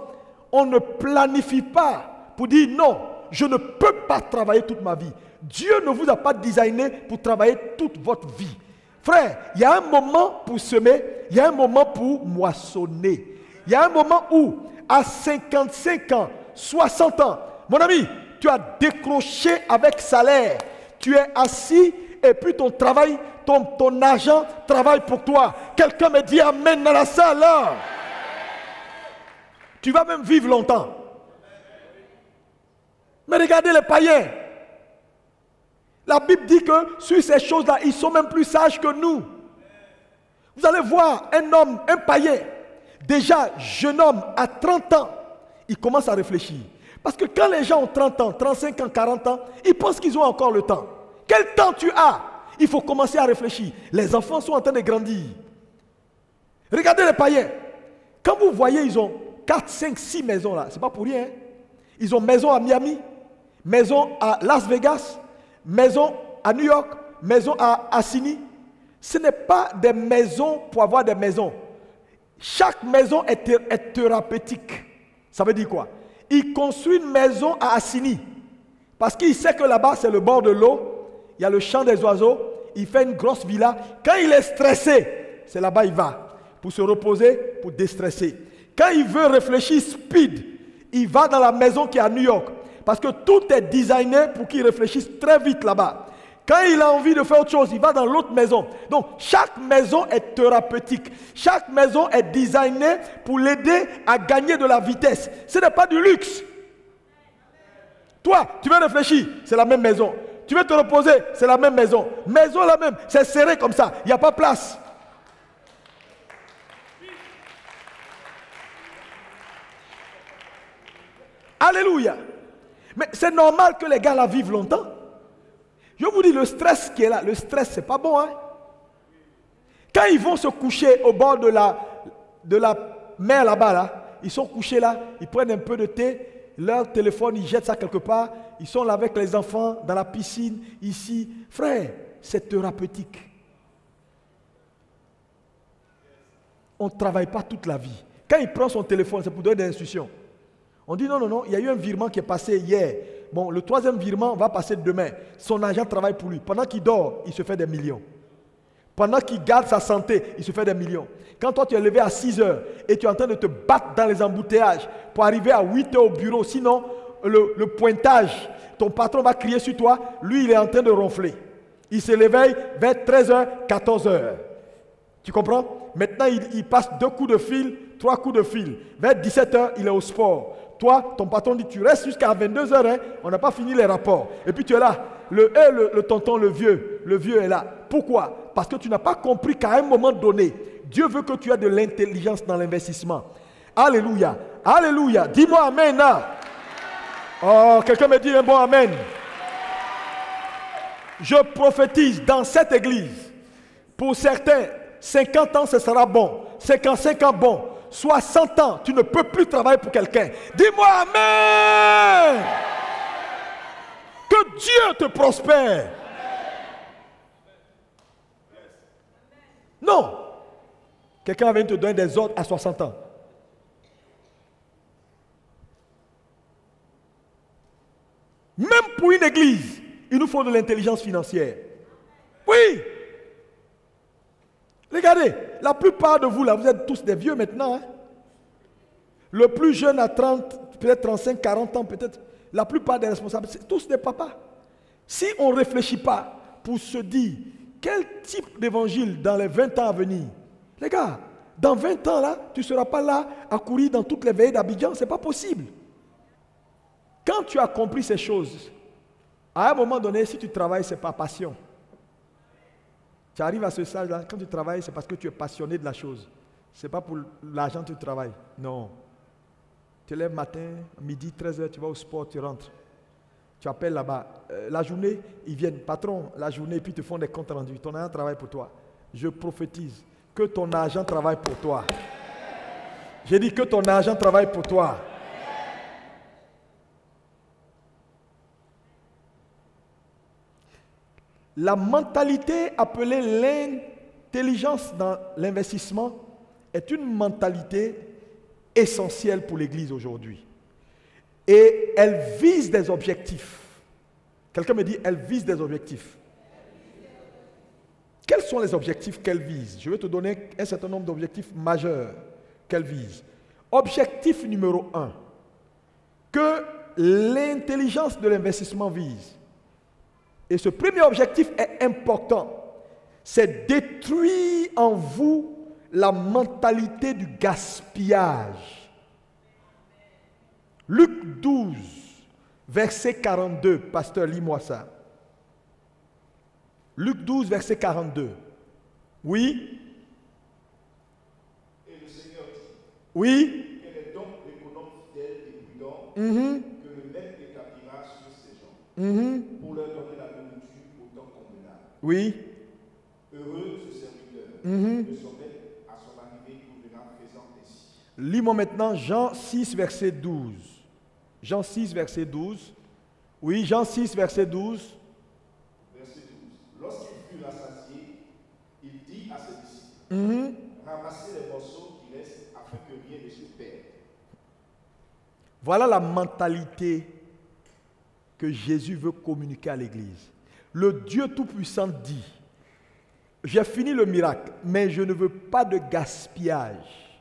Speaker 1: on ne planifie pas pour dire non, je ne peux pas travailler toute ma vie. Dieu ne vous a pas designé pour travailler toute votre vie. Frère, il y a un moment pour semer, il y a un moment pour moissonner. Il y a un moment où, à 55 ans, 60 ans, mon ami, tu as décroché avec salaire. Tu es assis et puis ton travail, ton argent travaille pour toi. Quelqu'un me dit amen dans la salle là. Tu vas même vivre longtemps. Mais regardez les païens. La Bible dit que sur ces choses-là, ils sont même plus sages que nous. Vous allez voir un homme, un païen, déjà jeune homme à 30 ans, il commence à réfléchir. Parce que quand les gens ont 30 ans, 35 ans, 40 ans, ils pensent qu'ils ont encore le temps. Quel temps tu as? Il faut commencer à réfléchir. Les enfants sont en train de grandir. Regardez les païens. Quand vous voyez, ils ont 4, 5, 6 maisons là. Ce n'est pas pour rien. Hein? Ils ont maison à Miami, maison à Las Vegas, maison à New York, maison à Sydney. Ce n'est pas des maisons pour avoir des maisons. Chaque maison est thérapeutique. Ça veut dire quoi? Il construit une maison à Assini parce qu'il sait que là-bas c'est le bord de l'eau, il y a le chant des oiseaux, il fait une grosse villa. Quand il est stressé, c'est là-bas il va pour se reposer, pour déstresser. Quand il veut réfléchir speed, il va dans la maison qui est à New York parce que tout est designé pour qu'il réfléchisse très vite là-bas. Quand il a envie de faire autre chose, il va dans l'autre maison. Donc, chaque maison est thérapeutique. Chaque maison est designée pour l'aider à gagner de la vitesse. Ce n'est pas du luxe. Toi, tu veux réfléchir, c'est la même maison. Tu veux te reposer, c'est la même maison. Maison la même, c'est serré comme ça. Il n'y a pas place. Alléluia. Mais c'est normal que les gars là vivent longtemps. Je vous dis, le stress qui est là, le stress, c'est pas bon. Hein? Quand ils vont se coucher au bord de la mer là-bas, là, ils sont couchés là, ils prennent un peu de thé, leur téléphone, ils jettent ça quelque part, ils sont là avec les enfants, dans la piscine, ici. Frère, c'est thérapeutique. On ne travaille pas toute la vie. Quand il prend son téléphone, c'est pour donner des instructions. On dit non, non, non, il y a eu un virement qui est passé hier. Bon, le 3e virement va passer demain. Son agent travaille pour lui. Pendant qu'il dort, il se fait des millions. Pendant qu'il garde sa santé, il se fait des millions. Quand toi, tu es levé à 6 heures et tu es en train de te battre dans les embouteillages pour arriver à 8 heures au bureau, sinon, le pointage, ton patron va crier sur toi, lui, il est en train de ronfler. Il se réveille vers 13 heures, 14 heures. Tu comprends? Maintenant, il passe 2 coups de fil, 3 coups de fil. Vers 17 heures, il est au sport. Toi, ton patron dit, tu restes jusqu'à 22 heures, hein, on n'a pas fini les rapports. Et puis tu es là, le tonton, le vieux est là. Pourquoi? Parce que tu n'as pas compris qu'à un moment donné, Dieu veut que tu aies de l'intelligence dans l'investissement. Alléluia, alléluia. Dis-moi amen. Hein. Oh, quelqu'un me dit un bon amen. Je prophétise dans cette église, pour certains, 50 ans, ce sera bon. 55 ans, bon. 60 ans, tu ne peux plus travailler pour quelqu'un. Dis-moi amen. Que Dieu te prospère. Non. Quelqu'un vient te donner des ordres à 60 ans. Même pour une église, il nous faut de l'intelligence financière. Oui. Regardez, la plupart de vous là, vous êtes tous des vieux maintenant. Hein? Le plus jeune à 30, peut-être 35, 40 ans, peut-être. La plupart des responsables, c'est tous des papas. Si on ne réfléchit pas pour se dire quel type d'évangile dans les 20 ans à venir, les gars, dans 20 ans là, tu ne seras pas là à courir dans toutes les veillées d'Abidjan, ce n'est pas possible. Quand tu as compris ces choses, à un moment donné, si tu travailles, ce n'est pas passion. Tu arrives à ce stade-là, quand tu travailles, c'est parce que tu es passionné de la chose. Ce n'est pas pour l'argent que tu travailles. Non. Tu te lèves matin, midi, 13h, tu vas au sport, tu rentres. Tu appelles là-bas. La journée, ils viennent, patron, la journée, et puis ils te font des comptes rendus. Ton argent travaille pour toi. Je prophétise que ton argent travaille pour toi. J'ai dit que ton argent travaille pour toi. La mentalité appelée l'intelligence dans l'investissement est une mentalité essentielle pour l'Église aujourd'hui. Et elle vise des objectifs. Quelqu'un me dit, elle vise des objectifs. Quels sont les objectifs qu'elle vise? Je vais te donner un certain nombre d'objectifs majeurs qu'elle vise. Objectif numéro 1, que l'intelligence de l'investissement vise. Et ce premier objectif est important. C'est détruire en vous la mentalité du gaspillage. Luc 12, verset 42, pasteur, lis-moi ça. Luc 12, verset 42. Oui?
Speaker 2: Et le Seigneur dit,
Speaker 1: oui?
Speaker 2: quel est donc l'économe fidèle et prudent que le maître établira sur ces gens pour leur donner la nourriture au temps convenable.
Speaker 1: Oui?
Speaker 2: Heureux ce serviteur de son maître à son arrivée trouvera faisant ainsi.
Speaker 1: Lis-moi maintenant Jean 6, verset 12. Jean 6, verset 12. Oui, Jean 6, verset 12.
Speaker 2: Verset 12. Lorsqu'il fut rassasié, il dit à ses disciples, ramassez les morceaux qui restent afin que rien ne se perde.
Speaker 1: Voilà la mentalité que Jésus veut communiquer à l'Église. Le Dieu Tout-Puissant dit, j'ai fini le miracle, mais je ne veux pas de gaspillage.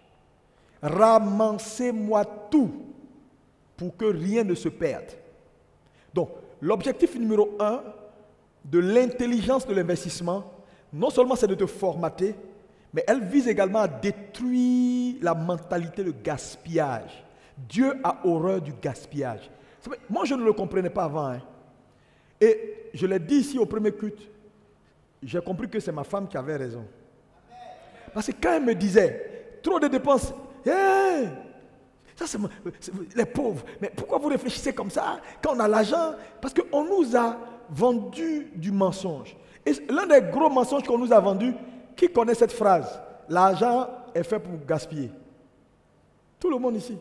Speaker 1: Ramassez-moi tout pour que rien ne se perde. Donc, l'objectif numéro 1 de l'intelligence de l'investissement, non seulement c'est de te formater, mais elle vise également à détruire la mentalité de gaspillage. Dieu a horreur du gaspillage. Moi, je ne le comprenais pas avant. Hein. Et je l'ai dit ici au premier culte, j'ai compris que c'est ma femme qui avait raison. Parce que quand elle me disait, trop de dépenses, hey, ça c'est les pauvres, mais pourquoi vous réfléchissez comme ça quand on a l'argent? Parce qu'on nous a vendu du mensonge. Et l'un des gros mensonges qu'on nous a vendu, qui connaît cette phrase? L'argent est fait pour gaspiller. Tout le monde ici.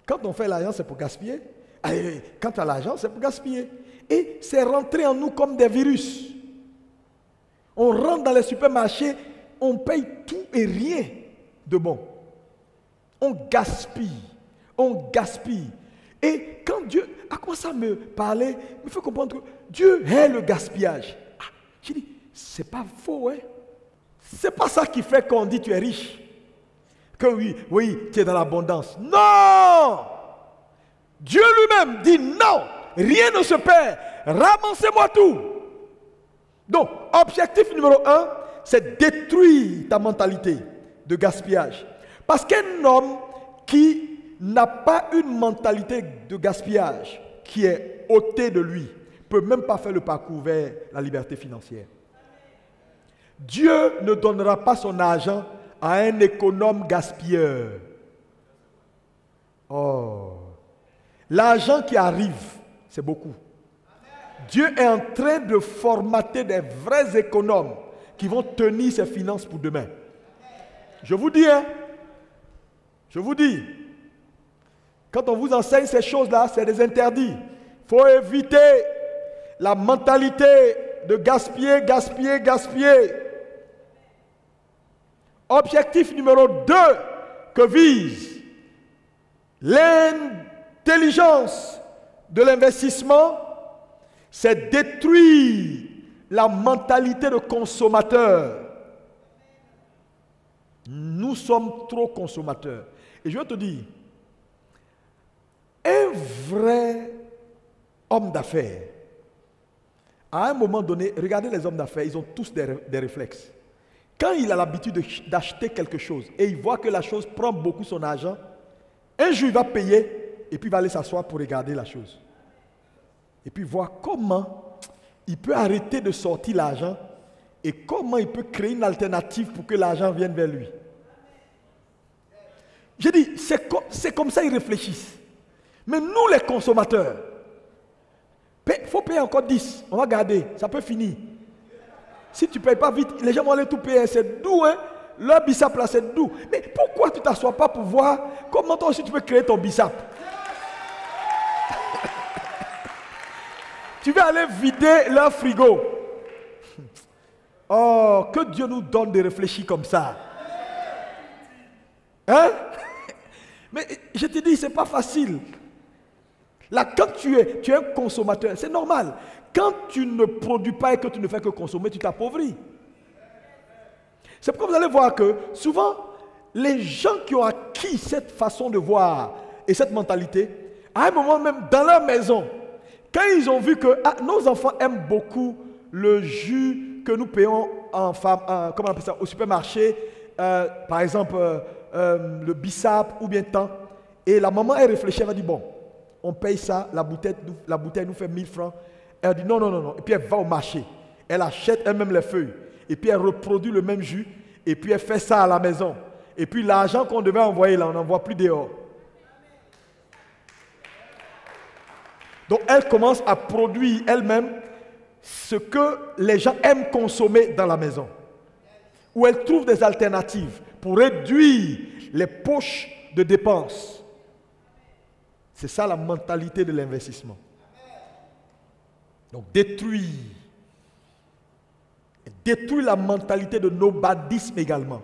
Speaker 1: Quand on fait l'argent, c'est pour gaspiller. Quand tu as l'argent, c'est pour gaspiller. Et c'est rentré en nous comme des virus. On rentre dans les supermarchés, on paye tout et rien de bon. On gaspille. On gaspille. Et quand Dieu a commencé à me parler, il me fait comprendre que Dieu hait le gaspillage. Ah, j'ai dit, c'est pas faux, hein. C'est pas ça qui fait qu'on dit tu es riche. Que oui, tu es dans l'abondance. Non! Dieu lui-même dit non, rien ne se perd. Ramassez-moi tout. Donc, objectif numéro 1, c'est détruire ta mentalité de gaspillage. Parce qu'un homme qui n'a pas une mentalité de gaspillage, qui est ôtée de lui, ne peut même pas faire le parcours vers la liberté financière. Dieu ne donnera pas son argent à un économe gaspilleur. Oh, l'argent qui arrive, c'est beaucoup. Dieu est en train de formater des vrais économes qui vont tenir ses finances pour demain. Je vous dis, hein, je vous dis, quand on vous enseigne ces choses-là, c'est des interdits. Il faut éviter la mentalité de gaspiller, gaspiller, gaspiller. Objectif numéro 2 que vise l'intelligence de l'investissement, c'est détruire la mentalité de consommateur. Nous sommes trop consommateurs. Et je vais te dire, vrai homme d'affaires, à un moment donné, regardez les hommes d'affaires, ils ont tous des réflexes. Quand il a l'habitude d'acheter quelque chose et il voit que la chose prend beaucoup son argent, un jour il va payer et puis il va aller s'asseoir pour regarder la chose. Et puis voir comment il peut arrêter de sortir l'argent et comment il peut créer une alternative pour que l'argent vienne vers lui. J'ai dit, c'est comme ça qu'ils réfléchissent. Mais nous les consommateurs, il faut payer encore 10, on va garder, ça peut finir. Si tu ne payes pas vite, les gens vont aller tout payer, c'est doux, hein? Leur bissap là c'est doux. Mais pourquoi tu ne t'assois pas pour voir comment toi aussi tu peux créer ton bissap? Tu vas aller vider leur frigo. Oh, que Dieu nous donne de réfléchir comme ça. Hein? Mais je te dis, ce n'est pas facile. Là, quand tu es un consommateur, c'est normal. Quand tu ne produis pas et que tu ne fais que consommer, tu t'appauvris. C'est pourquoi vous allez voir que souvent, les gens qui ont acquis cette façon de voir et cette mentalité, à un moment même dans leur maison, quand ils ont vu que nos enfants aiment beaucoup le jus que nous payons comment on appelle ça, au supermarché, par exemple le bissap ou bien tant, et la maman elle réfléchit, elle va dire bon, on paye ça, la bouteille nous fait 1000 francs. Elle dit non. Et puis elle va au marché. Elle achète elle-même les feuilles. Et puis elle reproduit le même jus. Et puis elle fait ça à la maison. Et puis l'argent qu'on devait envoyer là, on n'envoie plus dehors. Donc elle commence à produire elle-même ce que les gens aiment consommer dans la maison. Où elle trouve des alternatives pour réduire les poches de dépenses. C'est ça la mentalité de l'investissement. Donc détruire la mentalité de nomadisme également.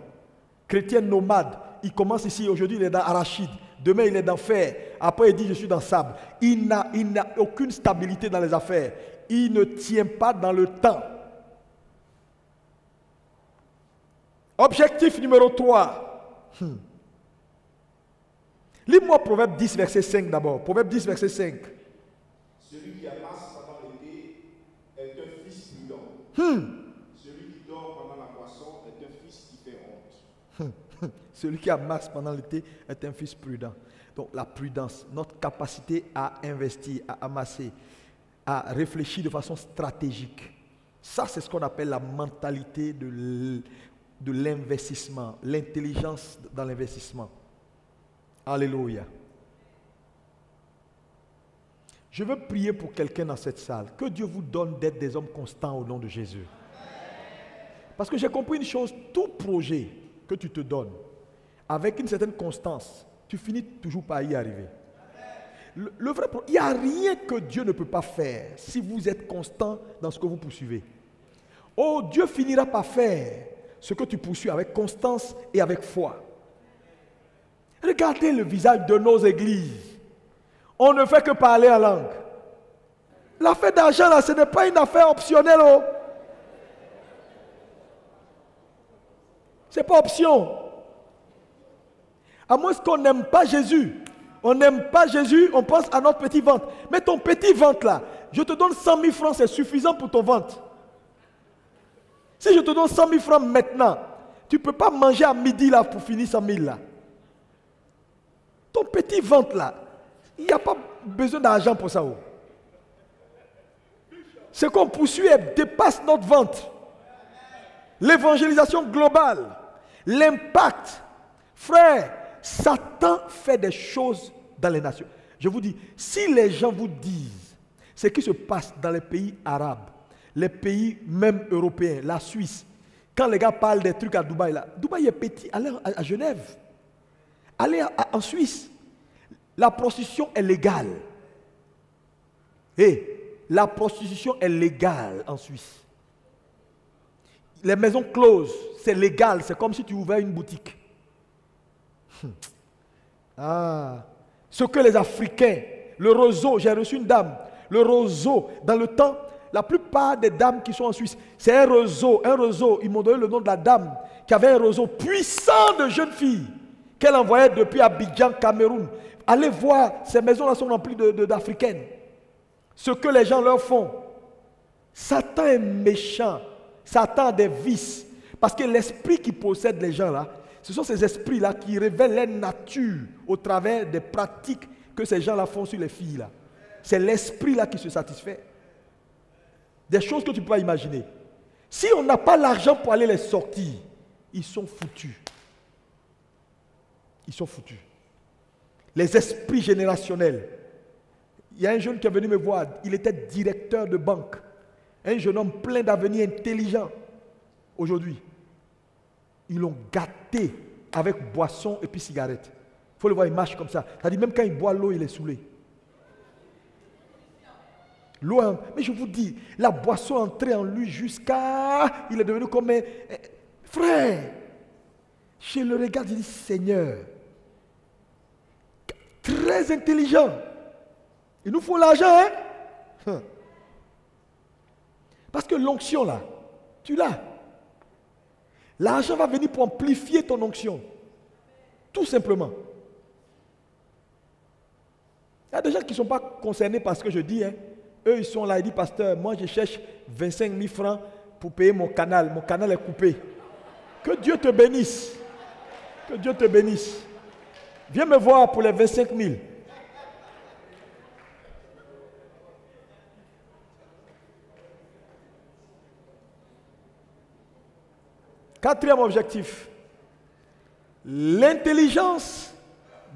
Speaker 1: Chrétien nomade, il commence ici, aujourd'hui il est dans arachide, demain il est dans fer, après il dit je suis dans sable. Il n'a aucune stabilité dans les affaires, il ne tient pas dans le temps. Objectif numéro 3. Lis-moi Proverbe 10 verset 5 d'abord. Proverbe 10 verset 5.
Speaker 2: Celui qui amasse pendant l'été est un fils prudent. Celui qui dort pendant la moisson est un fils qui fait honte.
Speaker 1: Celui qui amasse pendant l'été est un fils prudent. Donc la prudence, notre capacité à investir, à amasser, à réfléchir de façon stratégique. Ça, c'est ce qu'on appelle la mentalité de l'investissement, l'intelligence dans l'investissement. Alléluia. Je veux prier pour quelqu'un dans cette salle. Que Dieu vous donne d'être des hommes constants au nom de Jésus. Parce que j'ai compris une chose, tout projet que tu te donnes, avec une certaine constance, tu finis toujours par y arriver. Le vrai problème, il n'y a rien que Dieu ne peut pas faire si vous êtes constant dans ce que vous poursuivez. Oh, Dieu finira par faire ce que tu poursuis avec constance et avec foi. Regardez le visage de nos églises. On ne fait que parler en langue. L'affaire d'argent, là, ce n'est pas une affaire optionnelle. Oh. Ce n'est pas option. À moins qu'on n'aime pas Jésus. On n'aime pas Jésus, on pense à notre petit ventre. Mais ton petit ventre là, je te donne 100 000 francs, c'est suffisant pour ton ventre. Si je te donne 100 000 francs maintenant, tu ne peux pas manger à midi là pour finir 100 000 là. Ton petit ventre là, il n'y a pas besoin d'argent pour ça. Ce qu'on poursuit dépasse notre ventre. L'évangélisation globale, l'impact. Frère, Satan fait des choses dans les nations. Je vous dis, si les gens vous disent ce qui se passe dans les pays arabes, les pays même européens, la Suisse, quand les gars parlent des trucs à Dubaï, là, Dubaï est petit, allez à Genève, allez en Suisse, la prostitution est légale. La prostitution est légale en Suisse. Les maisons closes, c'est légal, c'est comme si tu ouvrais une boutique. Ce que les Africains, le roseau, j'ai reçu une dame, le roseau, dans le temps, la plupart des dames qui sont en Suisse, c'est un roseau, ils m'ont donné le nom de la dame qui avait un roseau puissant de jeunes filles qu'elle envoyait depuis Abidjan, Cameroun, Allez voir, ces maisons-là sont remplies d'Africaines. Ce que les gens leur font. Satan est méchant. Satan a des vices. Parce que l'esprit qui possède les gens là, ce sont ces esprits-là qui révèlent leur nature au travers des pratiques que ces gens-là font sur les filles là. C'est l'esprit-là qui se satisfait. Des choses que tu ne peux pas imaginer. Si on n'a pas l'argent pour aller les sortir, ils sont foutus. Ils sont foutus. Les esprits générationnels. Il y a un jeune qui est venu me voir, il était directeur de banque. Un jeune homme plein d'avenir, intelligent. Aujourd'hui, ils l'ont gâté avec boisson et puis cigarette. Il faut le voir, il marche comme ça. C'est-à-dire même quand il boit l'eau, il est saoulé. L'eau, mais je vous dis, la boisson est entrée en lui jusqu'à... Il est devenu comme un... Frère, je le regarde, il dit, Seigneur, très intelligent. Il nous faut l'argent, hein? Parce que l'onction là, tu l'as. L'argent va venir pour amplifier ton onction. Tout simplement. Il y a des gens qui ne sont pas concernés par ce que je dis. Hein. Eux, ils sont là, ils disent, pasteur, moi je cherche 25 000 francs pour payer mon canal. Mon canal est coupé. Que Dieu te bénisse. Que Dieu te bénisse. Viens me voir pour les 25 000. Quatrième objectif, l'intelligence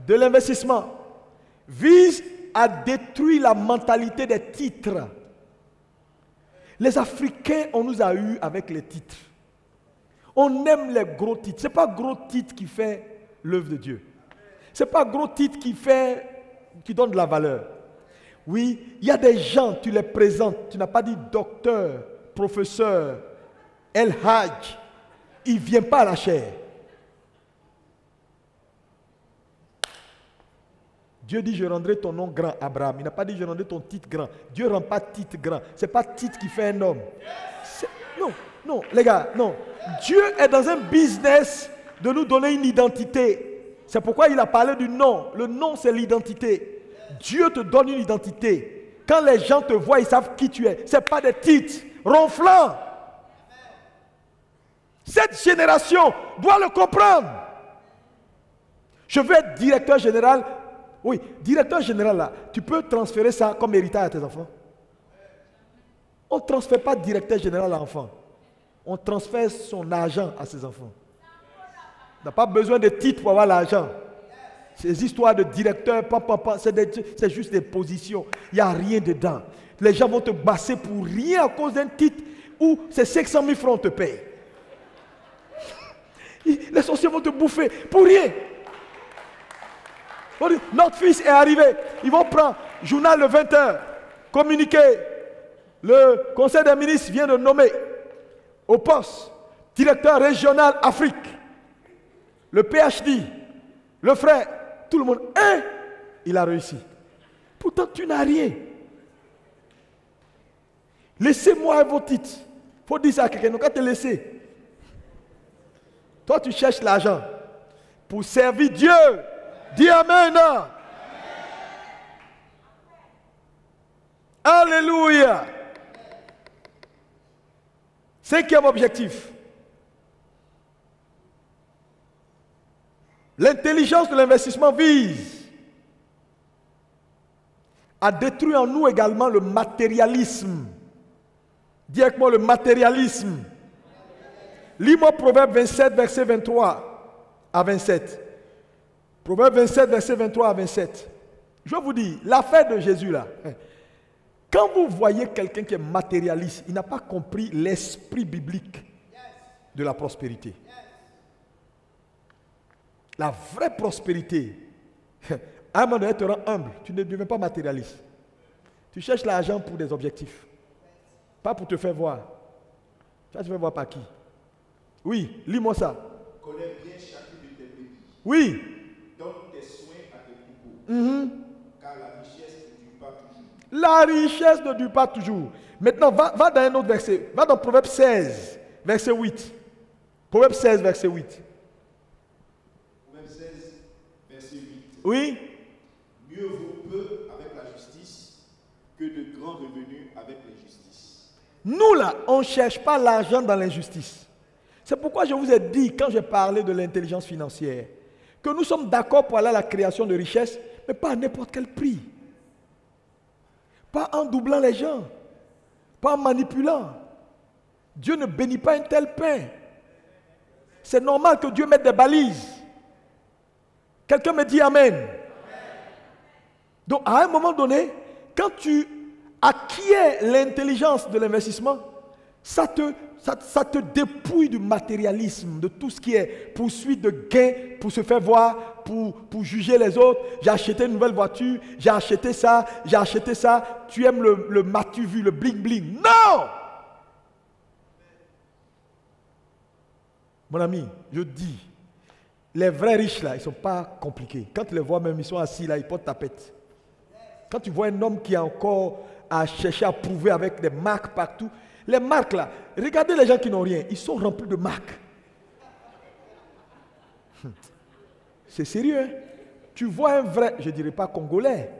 Speaker 1: de l'investissement vise à détruire la mentalité des titres. Les Africains, on nous a eu avec les titres. On aime les gros titres. Ce n'est pas gros titre qui fait l'œuvre de Dieu. Ce n'est pas gros titre qui donne de la valeur. Oui, il y a des gens, tu les présentes, tu n'as pas dit docteur, professeur, El Hajj. Il ne vient pas à la chair. Dieu dit, je rendrai ton nom grand, Abraham. Il n'a pas dit, je rendrai ton titre grand. Dieu ne rend pas titre grand. Ce n'est pas titre qui fait un homme. Non, non, les gars, non. Dieu est dans un business de nous donner une identité. C'est pourquoi il a parlé du nom. Le nom, c'est l'identité. Dieu te donne une identité. Quand les gens te voient, ils savent qui tu es. Ce n'est pas des titres ronflants. Cette génération doit le comprendre. Je veux être directeur général. Oui, directeur général là, tu peux transférer ça comme héritage à tes enfants. On ne transfère pas directeur général à l'enfant. On transfère son argent à ses enfants. On n'a pas besoin de titre pour avoir l'argent. Ces histoires de directeur, c'est juste des positions. Il n'y a rien dedans. Les gens vont te basser pour rien à cause d'un titre où c'est 500 000 francs te payent. Les sorciers vont te bouffer pour rien. Notre fils est arrivé. Ils vont prendre journal le 20h. Communiqué. Le conseil des ministres vient de nommer au poste directeur régional Afrique. Le PhD. Le frère. Tout le monde. Il a réussi. Pourtant, tu n'as rien. Laissez-moi vos titres. Il faut dire ça à quelqu'un. Donc, quand te laisser. Toi, tu cherches l'argent pour servir Dieu. Dis Amen. Alléluia. Cinquième objectif. L'intelligence de l'investissement vise à détruire en nous également le matérialisme. Dis avec moi le matérialisme. Lis-moi Proverbe 27, verset 23 à 27. Proverbe 27, verset 23 à 27. Je vous dis, l'affaire de Jésus là, quand vous voyez quelqu'un qui est matérialiste, il n'a pas compris l'esprit biblique de la prospérité. La vraie prospérité, à un moment donné, te rend humble. Tu ne deviens pas matérialiste. Tu cherches l'argent pour des objectifs. Pas pour te faire voir. Tu vas te faire voir par qui? Oui, lis-moi ça.
Speaker 2: Connais bien chacune de tes brebis.
Speaker 1: Oui.
Speaker 2: Donne tes soins à tes troupeaux. Car la richesse ne dure pas toujours.
Speaker 1: La richesse ne dure pas toujours. Maintenant, va dans un autre verset. Va dans Proverbe 16, verset 8. Proverbe 16, verset 8.
Speaker 2: Proverbe 16, verset 8.
Speaker 1: Oui.
Speaker 2: Mieux vaut peu avec la justice que de grands revenus avec l'injustice.
Speaker 1: Nous là, on ne cherche pas l'argent dans l'injustice. C'est pourquoi je vous ai dit, quand j'ai parlé de l'intelligence financière, que nous sommes d'accord pour aller à la création de richesses, mais pas à n'importe quel prix. Pas en doublant les gens, pas en manipulant. Dieu ne bénit pas un tel pain. C'est normal que Dieu mette des balises. Quelqu'un me dit Amen. Donc à un moment donné, quand tu acquiers l'intelligence de l'investissement, ça te dépouille du matérialisme, de tout ce qui est poursuite de gains pour se faire voir, pour juger les autres. J'ai acheté une nouvelle voiture, j'ai acheté ça. Tu aimes le matu vu, le bling bling. Non! Mon ami, je dis, les vrais riches là, ils ne sont pas compliqués. Quand tu les vois même, ils sont assis là, ils portent tapette. Quand tu vois un homme qui a encore à chercher à prouver avec des marques partout, les marques là, regardez les gens qui n'ont rien, ils sont remplis de marques. C'est sérieux, hein? Tu vois un vrai, je ne dirais pas congolais.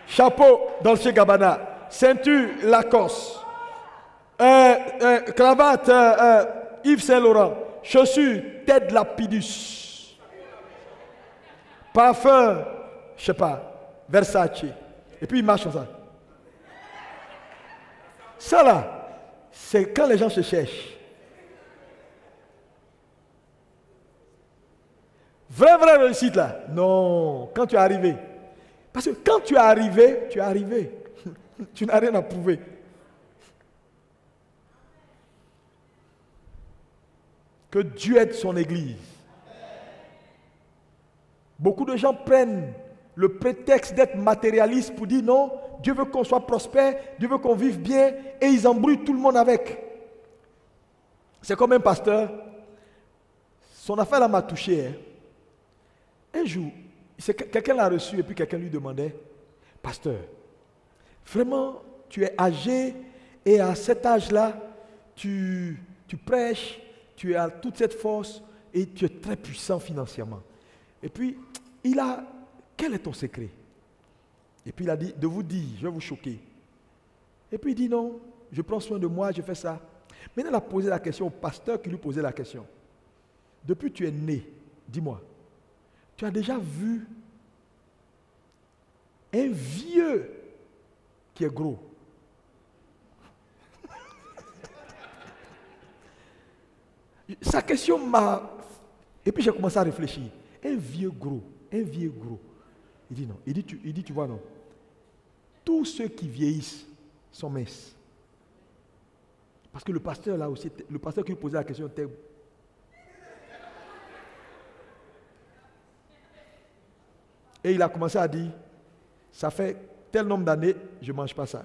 Speaker 1: Chapeau Dolce Gabbana, ceinture Lacoste, cravate Yves Saint Laurent, chaussures Ted Lapidus, parfum, je ne sais pas, Versace. Et puis il marche comme ça. Ça là, c'est quand les gens se cherchent. Vraie réussite là. Non, quand tu es arrivé. Parce que quand tu es arrivé, tu es arrivé. Tu n'as rien à prouver. Que Dieu aide son Église. Beaucoup de gens prennent le prétexte d'être matérialiste pour dire non, Dieu veut qu'on soit prospère, Dieu veut qu'on vive bien, et ils embrouillent tout le monde avec. C'est comme un pasteur. Son affaire là m'a touché. Hein. Un jour, quelqu'un l'a reçu et puis quelqu'un lui demandait, pasteur, vraiment, tu es âgé et à cet âge-là, tu prêches, tu as toute cette force et tu es très puissant financièrement. Et puis, quel est ton secret? Et puis il a dit, de vous dire, je vais vous choquer. Et puis il dit non, je prends soin de moi, je fais ça. Maintenant, il a posé la question au pasteur qui lui posait la question. Depuis que tu es né, dis-moi, tu as déjà vu un vieux qui est gros? Sa question m'a... Et puis j'ai commencé à réfléchir. Un vieux gros. Il dit non. Il dit tu vois non. Tous ceux qui vieillissent sont minces. Parce que le pasteur là aussi, le pasteur qui lui posait la question était... Et il a commencé à dire, ça fait tel nombre d'années, je ne mange pas ça.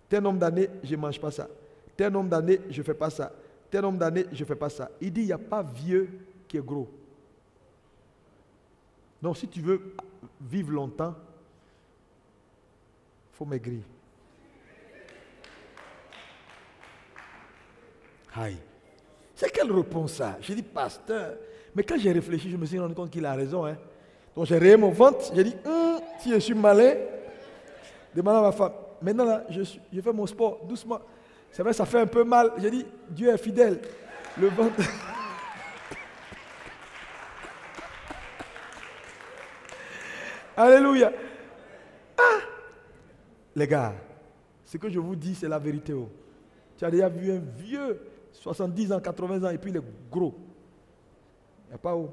Speaker 1: Tel nombre d'années, je ne mange pas ça. Tel nombre d'années, je ne fais pas ça. Tel nombre d'années, je ne fais pas ça. Il dit, il n'y a pas vieux qui est gros. Donc, si tu veux vivre longtemps, il faut maigrir. Aïe. C'est quelle réponse ça? J'ai dit, pasteur. Mais quand j'ai réfléchi, je me suis rendu compte qu'il a raison. Hein. Donc, j'ai rayé mon ventre. J'ai dit, si je suis malin, demande à ma femme. Maintenant, là, je fais mon sport doucement. C'est vrai, ça fait un peu mal. J'ai dit, Dieu est fidèle. Le ventre... Alléluia. Ah! Les gars, ce que je vous dis, c'est la vérité. Oh. Tu as déjà vu un vieux, 70 ans, 80 ans, et puis il est gros. Il n'y a pas où.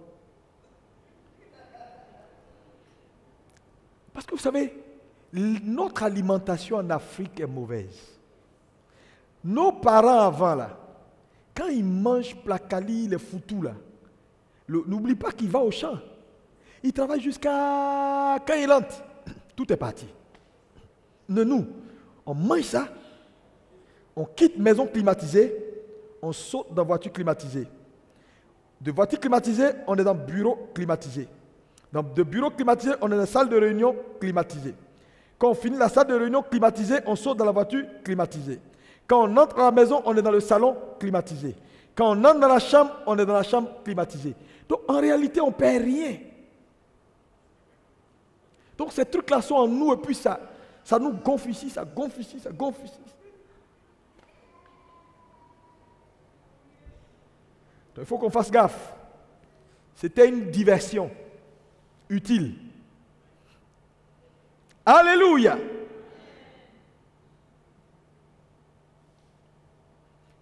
Speaker 1: Parce que vous savez, notre alimentation en Afrique est mauvaise. Nos parents avant, là, quand ils mangent placali, les foutous, là, n'oublie pas qu'il va au champ. Il travaille jusqu'à quand il entre. Tout est parti. Nous, on mange ça, on quitte maison climatisée, on saute dans voiture climatisée. De voiture climatisée, on est dans bureau climatisé. De bureau climatisé, on est dans la salle de réunion climatisée. Quand on finit la salle de réunion climatisée, on saute dans la voiture climatisée. Quand on entre à la maison, on est dans le salon climatisé. Quand on entre dans la chambre, on est dans la chambre climatisée. Donc en réalité, on ne perd rien. Donc ces trucs-là sont en nous et puis ça nous gonfle ici, ça gonfle ici, ça gonfle ici. Donc, il faut qu'on fasse gaffe. C'était une diversion utile. Alléluia.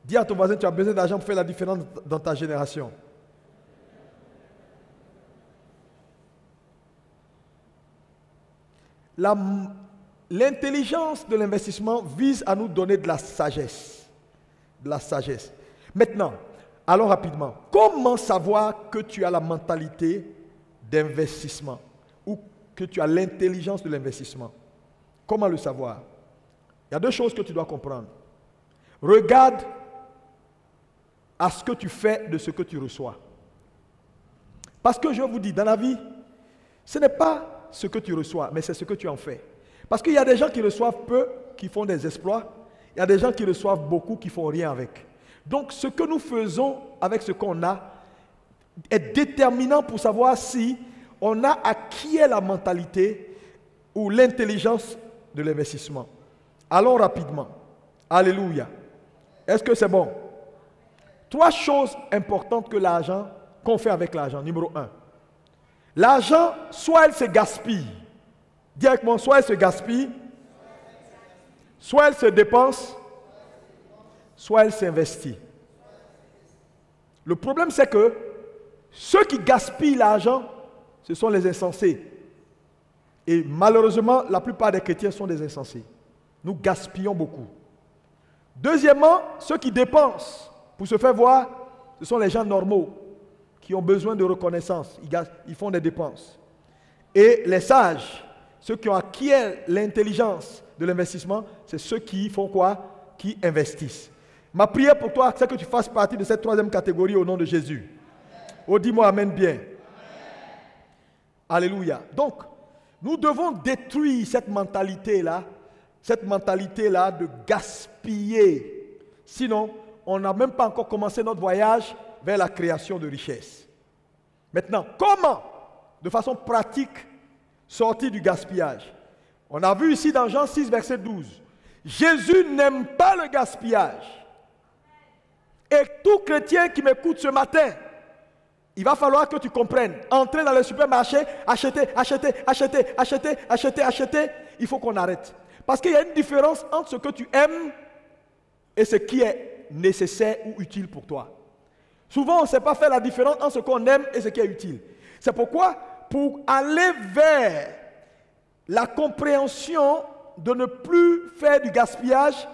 Speaker 1: Dis à ton voisin, tu as besoin d'argent pour faire la différence dans ta génération. L'intelligence de l'investissement vise à nous donner de la sagesse. De la sagesse. Maintenant, allons rapidement. Comment savoir que tu as la mentalité d'investissement ou que tu as l'intelligence de l'investissement? Comment le savoir? Il y a deux choses que tu dois comprendre. Regarde à ce que tu fais de ce que tu reçois. Parce que je vous dis, dans la vie, ce n'est pas ce que tu reçois, mais c'est ce que tu en fais. Parce qu'il y a des gens qui reçoivent peu, qui font des exploits. Il y a des gens qui reçoivent beaucoup, qui ne font rien avec. Donc, ce que nous faisons avec ce qu'on a est déterminant pour savoir si on a acquis la mentalité ou l'intelligence de l'investissement. Allons rapidement. Alléluia. Est-ce que c'est bon? 3 choses importantes que l'argent, qu'on fait avec l'argent. Numéro 1. L'argent, soit elle se gaspille. Dis avec moi, soit elle se gaspille, soit elle se dépense, soit elle s'investit. Le problème, c'est que ceux qui gaspillent l'argent, ce sont les insensés. Et malheureusement, la plupart des chrétiens sont des insensés. Nous gaspillons beaucoup. Deuxièmement, ceux qui dépensent pour se faire voir, ce sont les gens normaux qui ont besoin de reconnaissance. Ils font des dépenses. Et les sages, ceux qui ont acquis l'intelligence de l'investissement, c'est ceux qui font quoi? Qui investissent. Ma prière pour toi, c'est que tu fasses partie de cette 3e catégorie au nom de Jésus. Oh, dis-moi amen bien. Amen. Alléluia. Donc, nous devons détruire cette mentalité-là de gaspiller. Sinon, on n'a même pas encore commencé notre voyage vers la création de richesses. Maintenant, comment, de façon pratique, sortir du gaspillage? On a vu ici dans Jean 6, verset 12. Jésus n'aime pas le gaspillage. Et tout chrétien qui m'écoute ce matin, il va falloir que tu comprennes. Entrer dans le supermarché, acheter. Il faut qu'on arrête. Parce qu'il y a une différence entre ce que tu aimes et ce qui est nécessaire ou utile pour toi. Souvent, on ne sait pas faire la différence entre ce qu'on aime et ce qui est utile. C'est pourquoi, pour aller vers la compréhension de ne plus faire du gaspillage,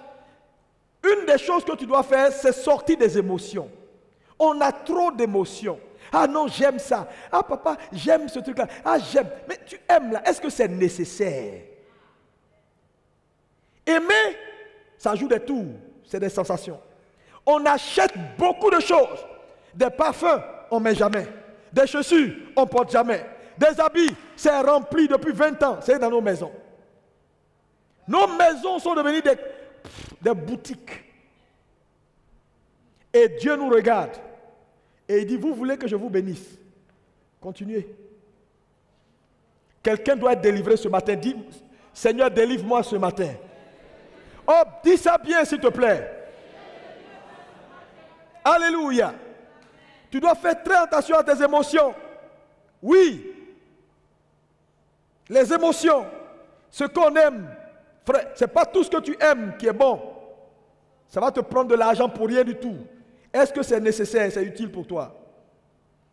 Speaker 1: une des choses que tu dois faire, c'est sortir des émotions. On a trop d'émotions. Ah non, j'aime ça. Ah papa, j'aime ce truc-là. Ah j'aime. Mais tu aimes là, est-ce que c'est nécessaire? Aimer, ça joue des tours, c'est des sensations. On achète beaucoup de choses. Des parfums, on ne met jamais. Des chaussures, on ne porte jamais. Des habits, c'est rempli depuis 20 ans. C'est dans nos maisons. Nos maisons sont devenues des boutiques. Et Dieu nous regarde. Et il dit, vous voulez que je vous bénisse? Continuez. Quelqu'un doit être délivré ce matin. Dis, Seigneur, délivre-moi ce matin. Oh, dis ça bien, s'il te plaît. Alléluia. Tu dois faire très attention à tes émotions. Oui. Les émotions, ce qu'on aime, frère, ce n'est pas tout ce que tu aimes qui est bon. Ça va te prendre de l'argent pour rien du tout. Est-ce que c'est nécessaire, c'est utile pour toi?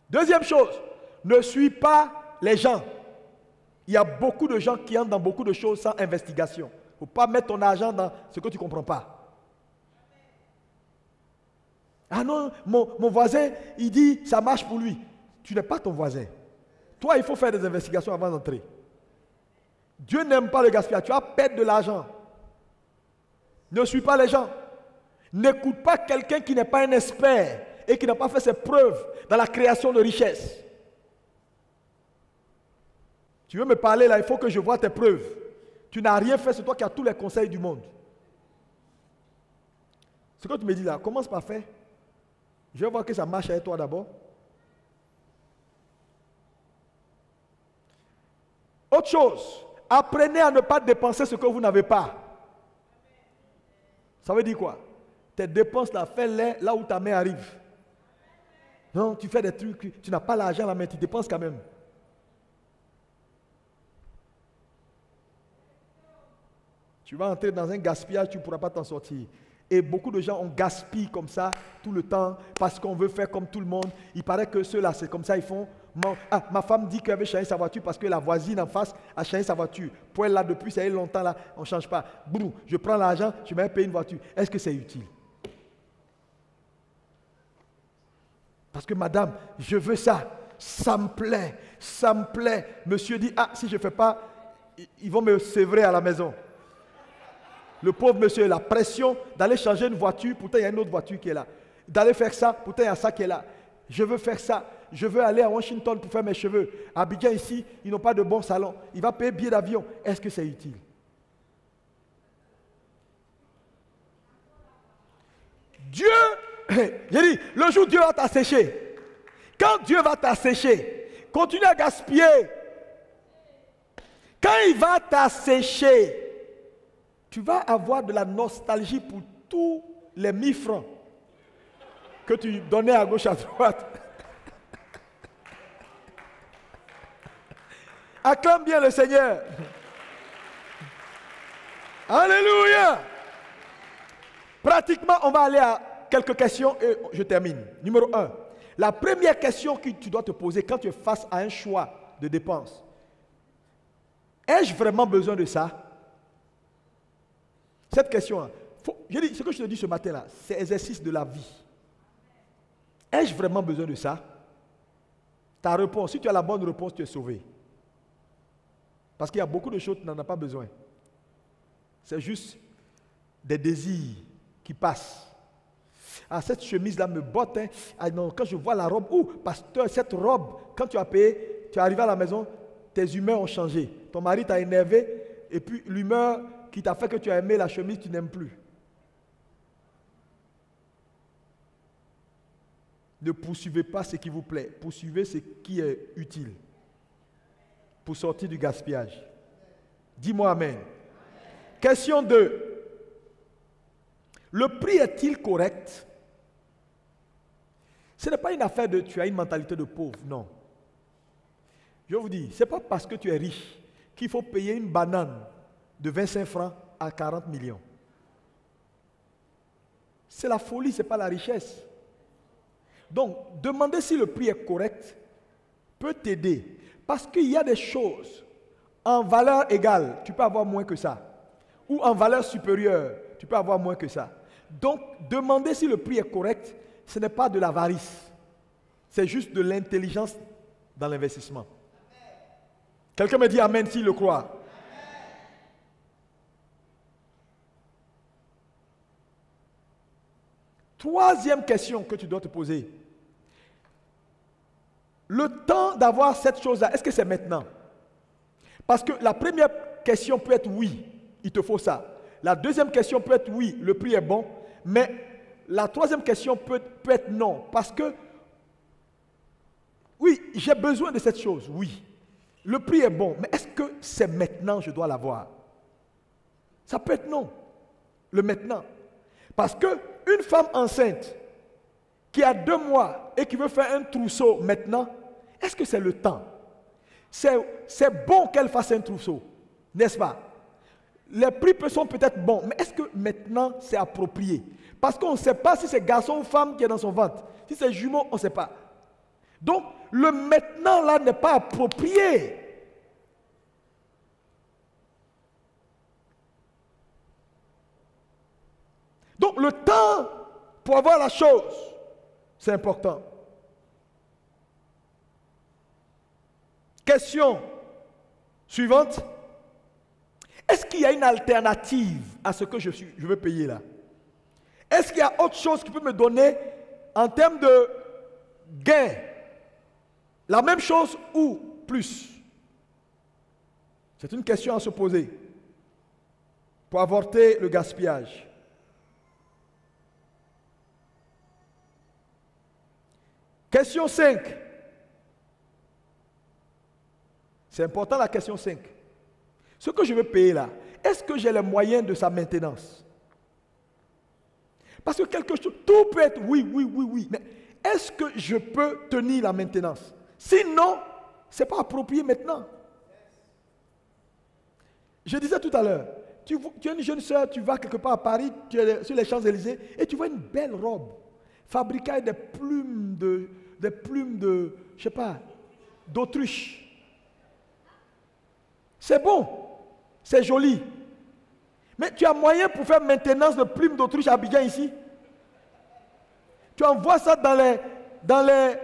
Speaker 1: Deuxième chose, ne suis pas les gens. Il y a beaucoup de gens qui entrent dans beaucoup de choses sans investigation. Il ne faut pas mettre ton argent dans ce que tu ne comprends pas. Ah non, mon voisin, il dit, ça marche pour lui. Tu n'es pas ton voisin. Toi, il faut faire des investigations avant d'entrer. Dieu n'aime pas le gaspillage. Tu vas perdre de l'argent. Ne suis pas les gens. N'écoute pas quelqu'un qui n'est pas un expert et qui n'a pas fait ses preuves dans la création de richesses. Tu veux me parler là, il faut que je vois tes preuves. Tu n'as rien fait, c'est toi qui as tous les conseils du monde. Ce que tu me dis là, commence par faire. Je vais voir que ça marche avec toi d'abord. Autre chose, apprenez à ne pas dépenser ce que vous n'avez pas. Ça veut dire quoi? Tes dépenses là, fais-les là où ta main arrive. Non, tu fais des trucs, tu n'as pas l'argent à la main, tu dépenses quand même. Tu vas entrer dans un gaspillage, tu ne pourras pas t'en sortir. Et beaucoup de gens, on gaspille comme ça tout le temps parce qu'on veut faire comme tout le monde. Il paraît que ceux-là, c'est comme ça, ils font. Ma femme dit qu'elle veut changer sa voiture parce que la voisine en face a changé sa voiture. Pour elle, là, depuis, ça y est longtemps, là, on ne change pas. Boum, je prends l'argent, je vais payer une voiture. Est-ce que c'est utile? Parce que madame, je veux ça. Ça me plaît. Ça me plaît. Monsieur dit, si je ne fais pas, ils vont me sévrer à la maison. Le pauvre monsieur, la pression d'aller changer une voiture, pourtant il y a une autre voiture qui est là. D'aller faire ça, pourtant il y a ça qui est là. Je veux faire ça. Je veux aller à Washington pour faire mes cheveux. À Abidjan ici, ils n'ont pas de bon salon. Il va payer billet d'avion. Est-ce que c'est utile? Dieu, j'ai dit, le jour où Dieu va t'assécher, quand Dieu va t'assécher, continue à gaspiller. Quand il va t'assécher, tu vas avoir de la nostalgie pour tous les 1000 francs que tu donnais à gauche, à droite. Acclame bien le Seigneur. Alléluia. Pratiquement, on va aller à quelques questions et je termine. Numéro 1. La première question que tu dois te poser quand tu es face à un choix de dépense. Ai-je vraiment besoin de ça? Cette question, je dis, ce que je te dis ce matin-là, c'est exercice de la vie. Ai-je vraiment besoin de ça? Ta réponse, si tu as la bonne réponse, tu es sauvé. Parce qu'il y a beaucoup de choses que tu n'en as pas besoin. C'est juste des désirs qui passent. Cette chemise-là me botte. Hein. Non, quand je vois la robe, pasteur, cette robe, quand tu as payé, tu es arrivé à la maison, tes humeurs ont changé. Ton mari t'a énervé, et puis l'humeur qui t'a fait que tu as aimé la chemise, tu n'aimes plus. Ne poursuivez pas ce qui vous plaît. Poursuivez ce qui est utile pour sortir du gaspillage. Dis-moi amen. Amen. Question 2. Le prix est-il correct? Ce n'est pas une affaire de tu as une mentalité de pauvre, non. Je vous dis, ce n'est pas parce que tu es riche qu'il faut payer une banane de 25 francs à 40 millions. C'est la folie, ce n'est pas la richesse. Donc, demander si le prix est correct peut t'aider. Parce qu'il y a des choses en valeur égale, tu peux avoir moins que ça. Ou en valeur supérieure, tu peux avoir moins que ça. Donc, demander si le prix est correct, ce n'est pas de l'avarice. C'est juste de l'intelligence dans l'investissement. Quelqu'un me dit amen s'il le croit. Troisième question que tu dois te poser. Le temps d'avoir cette chose-là, est-ce que c'est maintenant? Parce que la première question peut être oui, il te faut ça. La deuxième question peut être oui, le prix est bon. Mais la troisième question peut être non. Parce que, oui, j'ai besoin de cette chose, oui. Le prix est bon, mais est-ce que c'est maintenant que je dois l'avoir? Ça peut être non, le maintenant. Parce qu'une femme enceinte qui a 2 mois et qui veut faire un trousseau maintenant, est-ce que c'est le temps? C'est bon qu'elle fasse un trousseau, n'est-ce pas? Les prix sont peut-être bons, mais est-ce que maintenant c'est approprié? Parce qu'on ne sait pas si c'est garçon ou femme qui est dans son ventre. Si c'est jumeau, on ne sait pas. Donc, le maintenant là n'est pas approprié. Donc, le temps pour avoir la chose, c'est important. Question suivante. Est-ce qu'il y a une alternative à ce que je veux payer là? Est-ce qu'il y a autre chose qui peut me donner en termes de gain la même chose ou plus? C'est une question à se poser pour avorter le gaspillage. Question 5. C'est important la question 5. Ce que je veux payer là, est-ce que j'ai les moyens de sa maintenance? Parce que quelque chose, tout peut être oui. Mais est-ce que je peux tenir la maintenance? Sinon, ce n'est pas approprié maintenant. Je disais tout à l'heure, tu es une jeune soeur, tu vas quelque part à Paris, tu es sur les Champs-Élysées, et tu vois une belle robe, fabriquée avec des plumes de je sais pas, d'autruche. C'est bon, c'est joli. Mais tu as moyen pour faire maintenance de plumes d'autruche à Abidjan ici? Tu envoies ça dans les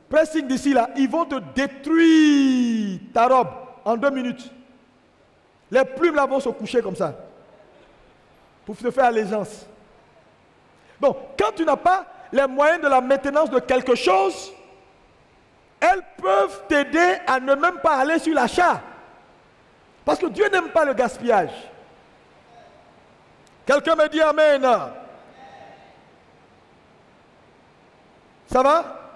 Speaker 1: pressings d'ici là, ils vont te détruire ta robe en 2 minutes. Les plumes là vont se coucher comme ça pour te faire allégeance. Donc, quand tu n'as pas les moyens de la maintenance de quelque chose, elles peuvent t'aider à ne même pas aller sur l'achat. Parce que Dieu n'aime pas le gaspillage. Quelqu'un me dit Amen. Ça va?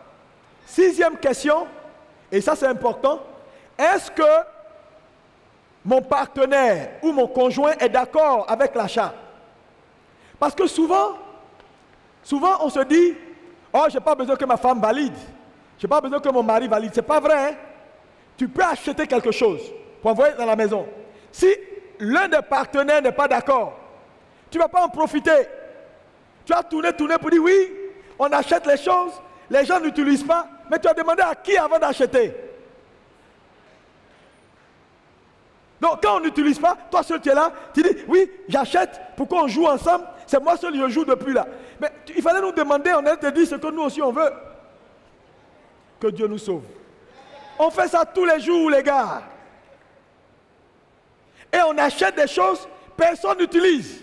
Speaker 1: 6e question, et ça c'est important. Est-ce que mon partenaire ou mon conjoint est d'accord avec l'achat? Parce que souvent on se dit, oh, je n'ai pas besoin que ma femme valide. Je n'ai pas besoin que mon mari valide. Ce n'est pas vrai. Hein? Tu peux acheter quelque chose pour envoyer dans la maison. Si l'un des partenaires n'est pas d'accord, tu ne vas pas en profiter. Tu vas tourner pour dire, oui, on achète les choses, les gens n'utilisent pas, mais tu as demandé à qui avant d'acheter? Donc quand on n'utilise pas, toi seul tu es là, tu dis, oui, j'achète, pourquoi on joue ensemble? C'est moi seul, je joue depuis là. Mais il fallait nous demander, on a te dit ce que nous aussi on veut. Que Dieu nous sauve. On fait ça tous les jours, les gars. Et on achète des choses, personne n'utilise.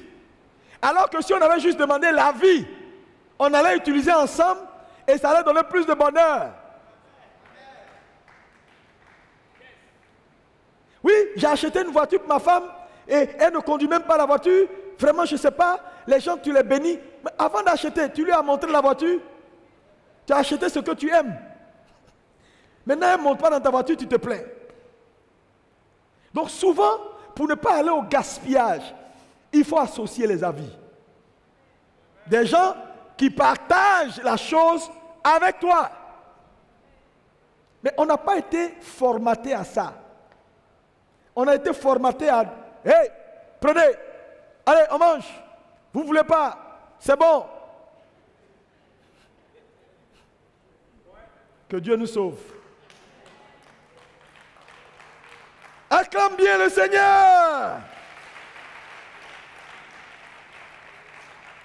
Speaker 1: Alors que si on avait juste demandé l'avis, on allait utiliser ensemble et ça allait donner plus de bonheur. Oui, j'ai acheté une voiture pour ma femme et elle ne conduit même pas la voiture. Vraiment, je ne sais pas, les gens, tu les bénis. Mais avant d'acheter, tu lui as montré la voiture. Tu as acheté ce que tu aimes. Maintenant, elle ne monte pas dans ta voiture, tu te plains. Donc souvent, pour ne pas aller au gaspillage, il faut associer les avis. Des gens qui partagent la chose avec toi. Mais on n'a pas été formaté à ça. On a été formaté à, hey, prenez, allez, on mange. Vous ne voulez pas, c'est bon. Que Dieu nous sauve. Acclame bien le Seigneur.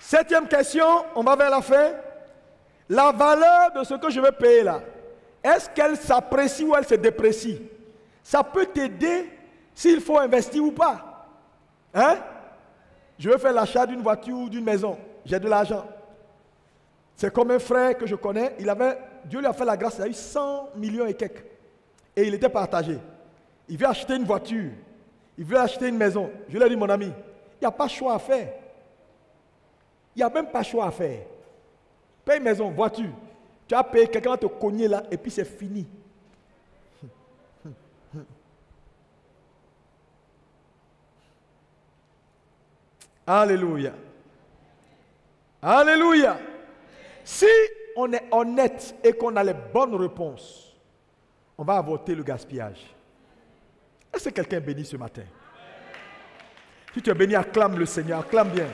Speaker 1: 7e question, on va vers la fin. La valeur de ce que je vais payer là, est-ce qu'elle s'apprécie ou elle se déprécie? Ça peut t'aider s'il faut investir ou pas. Hein? Je veux faire l'achat d'une voiture ou d'une maison. J'ai de l'argent. C'est comme un frère que je connais. Dieu lui a fait la grâce, il a eu 100 millions et quelques. Et il était partagé. Il veut acheter une voiture. Il veut acheter une maison. Je lui ai dit, mon ami, il n'y a pas de choix à faire. Il n'y a même pas de choix à faire. Paye maison, voiture. Tu as payé, quelqu'un va te cogner là et puis c'est fini. Alléluia. Alléluia. Si on est honnête et qu'on a les bonnes réponses, on va avorter le gaspillage. Est-ce que quelqu'un est béni ce matin? Si tu es béni, acclame le Seigneur, acclame bien.